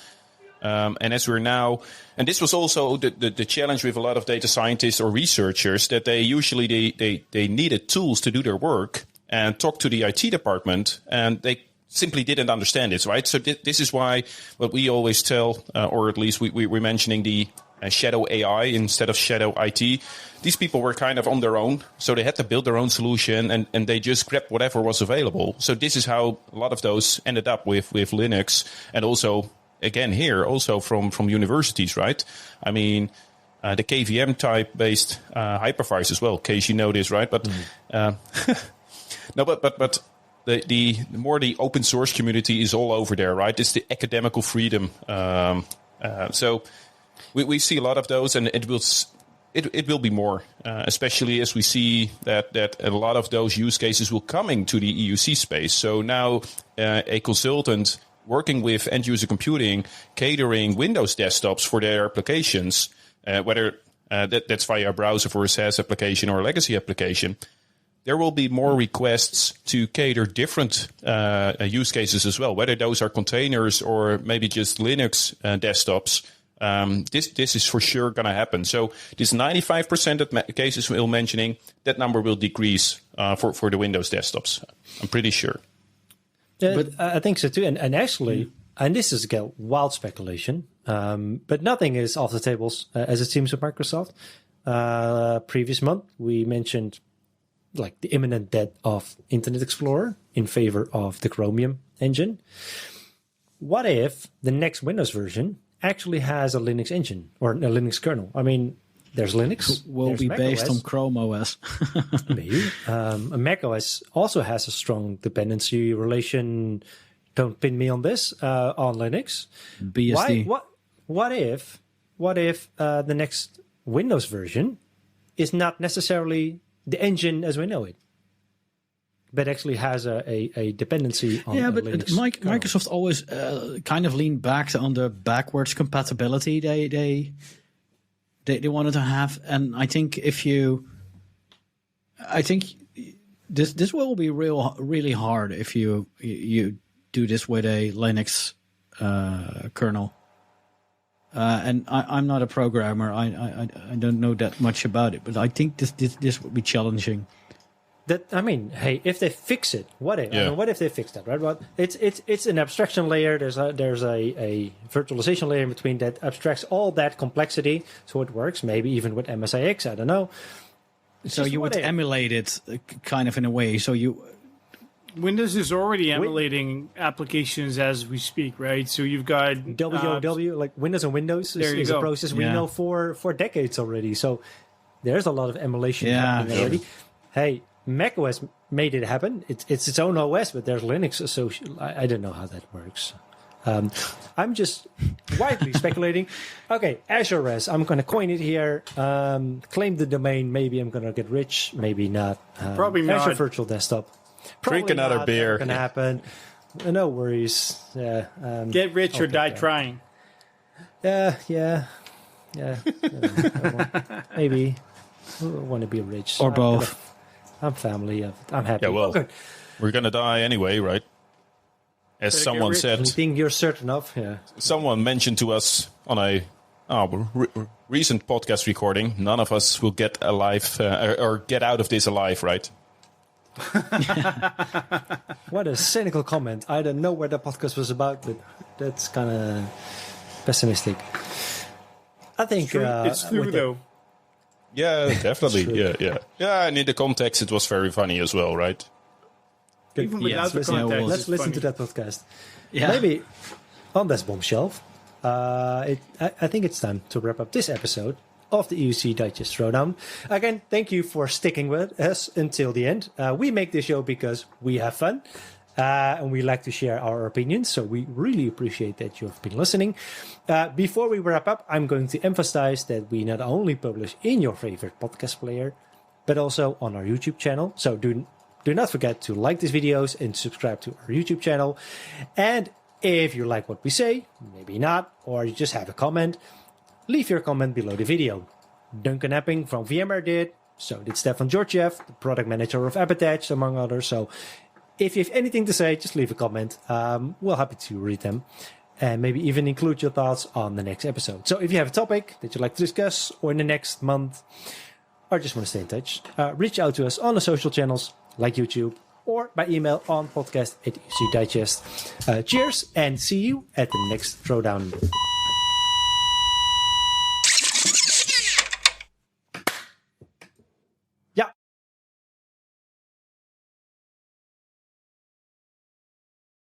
Speaker 3: And as we're now, and this was also the challenge with a lot of data scientists or researchers, that they usually they needed tools to do their work and talk to the IT department, and they simply didn't understand it, right? So this is why what we always tell, or at least we're mentioning the shadow AI instead of shadow IT. These people were kind of on their own, so they had to build their own solution, and they just grabbed whatever was available. So this is how a lot of those ended up with Linux, and also, again, here, also from universities, right? I mean, the KVM type-based hypervisors as well, in case you know this, right? But no, but the more the open source community is all over there, right? It's the academical freedom. So we see a lot of those, and it will be more, especially as we see that a lot of those use cases will coming to the EUC space. So now a consultant working with end-user computing, catering Windows desktops for their applications, whether that's via a browser for a SaaS application or a legacy application, there will be more requests to cater different use cases as well, whether those are containers or maybe just Linux desktops. This is for sure going to happen. So this 95% of cases we're mentioning, that number will decrease for the Windows desktops. I'm pretty sure.
Speaker 2: Yeah, but I think so too. And actually, and this is again wild speculation, but nothing is off the tables as it seems with Microsoft. Previous month, we mentioned like the imminent death of Internet Explorer in favor of the Chromium engine. What if the next Windows version actually has a Linux engine or a Linux kernel? I mean, there's Linux.
Speaker 4: Will be based on Chrome OS.
Speaker 2: Maybe. Mac OS also has a strong dependency relation. Don't pin me on this. On Linux.
Speaker 4: BSD.
Speaker 2: What if the next Windows version is not necessarily the engine as we know it? but actually has a dependency on
Speaker 4: but
Speaker 2: Linux kernel.
Speaker 4: Microsoft always kind of leaned back on the backwards compatibility they wanted to have, and I think this will be really hard if you do this with a Linux kernel. And I'm not a programmer. I don't know that much about it, but I think this would be challenging.
Speaker 2: Hey, if they fix it, what if?
Speaker 3: Yeah.
Speaker 2: What if they fix that, right? Well, it's an abstraction layer. There's a virtualization layer in between that abstracts all that complexity, so it works. Maybe even with MSIX, I don't know.
Speaker 4: So you would emulate it, kind of in a way. So
Speaker 1: Windows is already emulating applications as we speak, right? So you've got
Speaker 2: WOW, like Windows and Windows
Speaker 1: there you
Speaker 2: is a
Speaker 1: go.
Speaker 2: process we know for decades already. So there's a lot of emulation happening already. Hey, macOS made it happen. It's its own OS, but there's Linux associated. I don't know how that works. I'm just widely speculating. Okay, Azure Res. I'm going to coin it here. Claim the domain. Maybe I'm going to get rich. Maybe not.
Speaker 1: Probably not.
Speaker 2: Azure Virtual Desktop.
Speaker 3: Drink
Speaker 2: Probably
Speaker 3: another
Speaker 2: not.
Speaker 3: beer.
Speaker 2: Not going to happen. No worries. Yeah.
Speaker 1: Get rich or die
Speaker 2: there.
Speaker 1: trying.
Speaker 2: Yeah. Maybe. I want to be rich.
Speaker 4: or both.
Speaker 2: I'm family. I'm happy.
Speaker 3: Yeah, well,
Speaker 2: Okay.
Speaker 3: we're going to die anyway, right? As
Speaker 1: Better
Speaker 3: someone
Speaker 1: get rich.
Speaker 3: said,
Speaker 2: Anything you're certain of? Yeah.
Speaker 3: someone mentioned to us on a recent podcast recording, none of us will get alive or get out of this alive, right?
Speaker 2: What a cynical comment. I don't know what the podcast was about, but that's kind of pessimistic. I think
Speaker 1: It's true,
Speaker 2: with the-
Speaker 1: though.
Speaker 3: Yeah, definitely.
Speaker 2: true.
Speaker 3: Yeah, and in the context, it was very funny as well, right?
Speaker 1: Even without
Speaker 2: Let's
Speaker 1: the
Speaker 2: listen,
Speaker 1: context,
Speaker 2: let's
Speaker 1: it's
Speaker 2: listen to
Speaker 1: funny.
Speaker 2: that podcast.
Speaker 4: Yeah.
Speaker 2: Maybe on this bombshell, I think it's time to wrap up this episode of the EUC Digest Throwdown. Again, thank you for sticking with us until the end. We make this show because we have fun. And we like to share our opinions, so we really appreciate that you have been listening. Before we wrap up, I'm going to emphasize that we not only publish in your favorite podcast player, but also on our YouTube channel. So do not forget to like these videos and subscribe to our YouTube channel. And if you like what we say, maybe not, or you just have a comment, leave your comment below the video. Duncan Epping from VMware did, so did Stefan Georgiev, the product manager of Appetech, among others. So if you have anything to say, just leave a comment. We're happy to read them and maybe even include your thoughts on the next episode. So if you have a topic that you'd like to discuss or in the next month, or just want to stay in touch, reach out to us on the social channels like YouTube or by email on podcast@EUCdigest. Cheers and see you at the next Throwdown.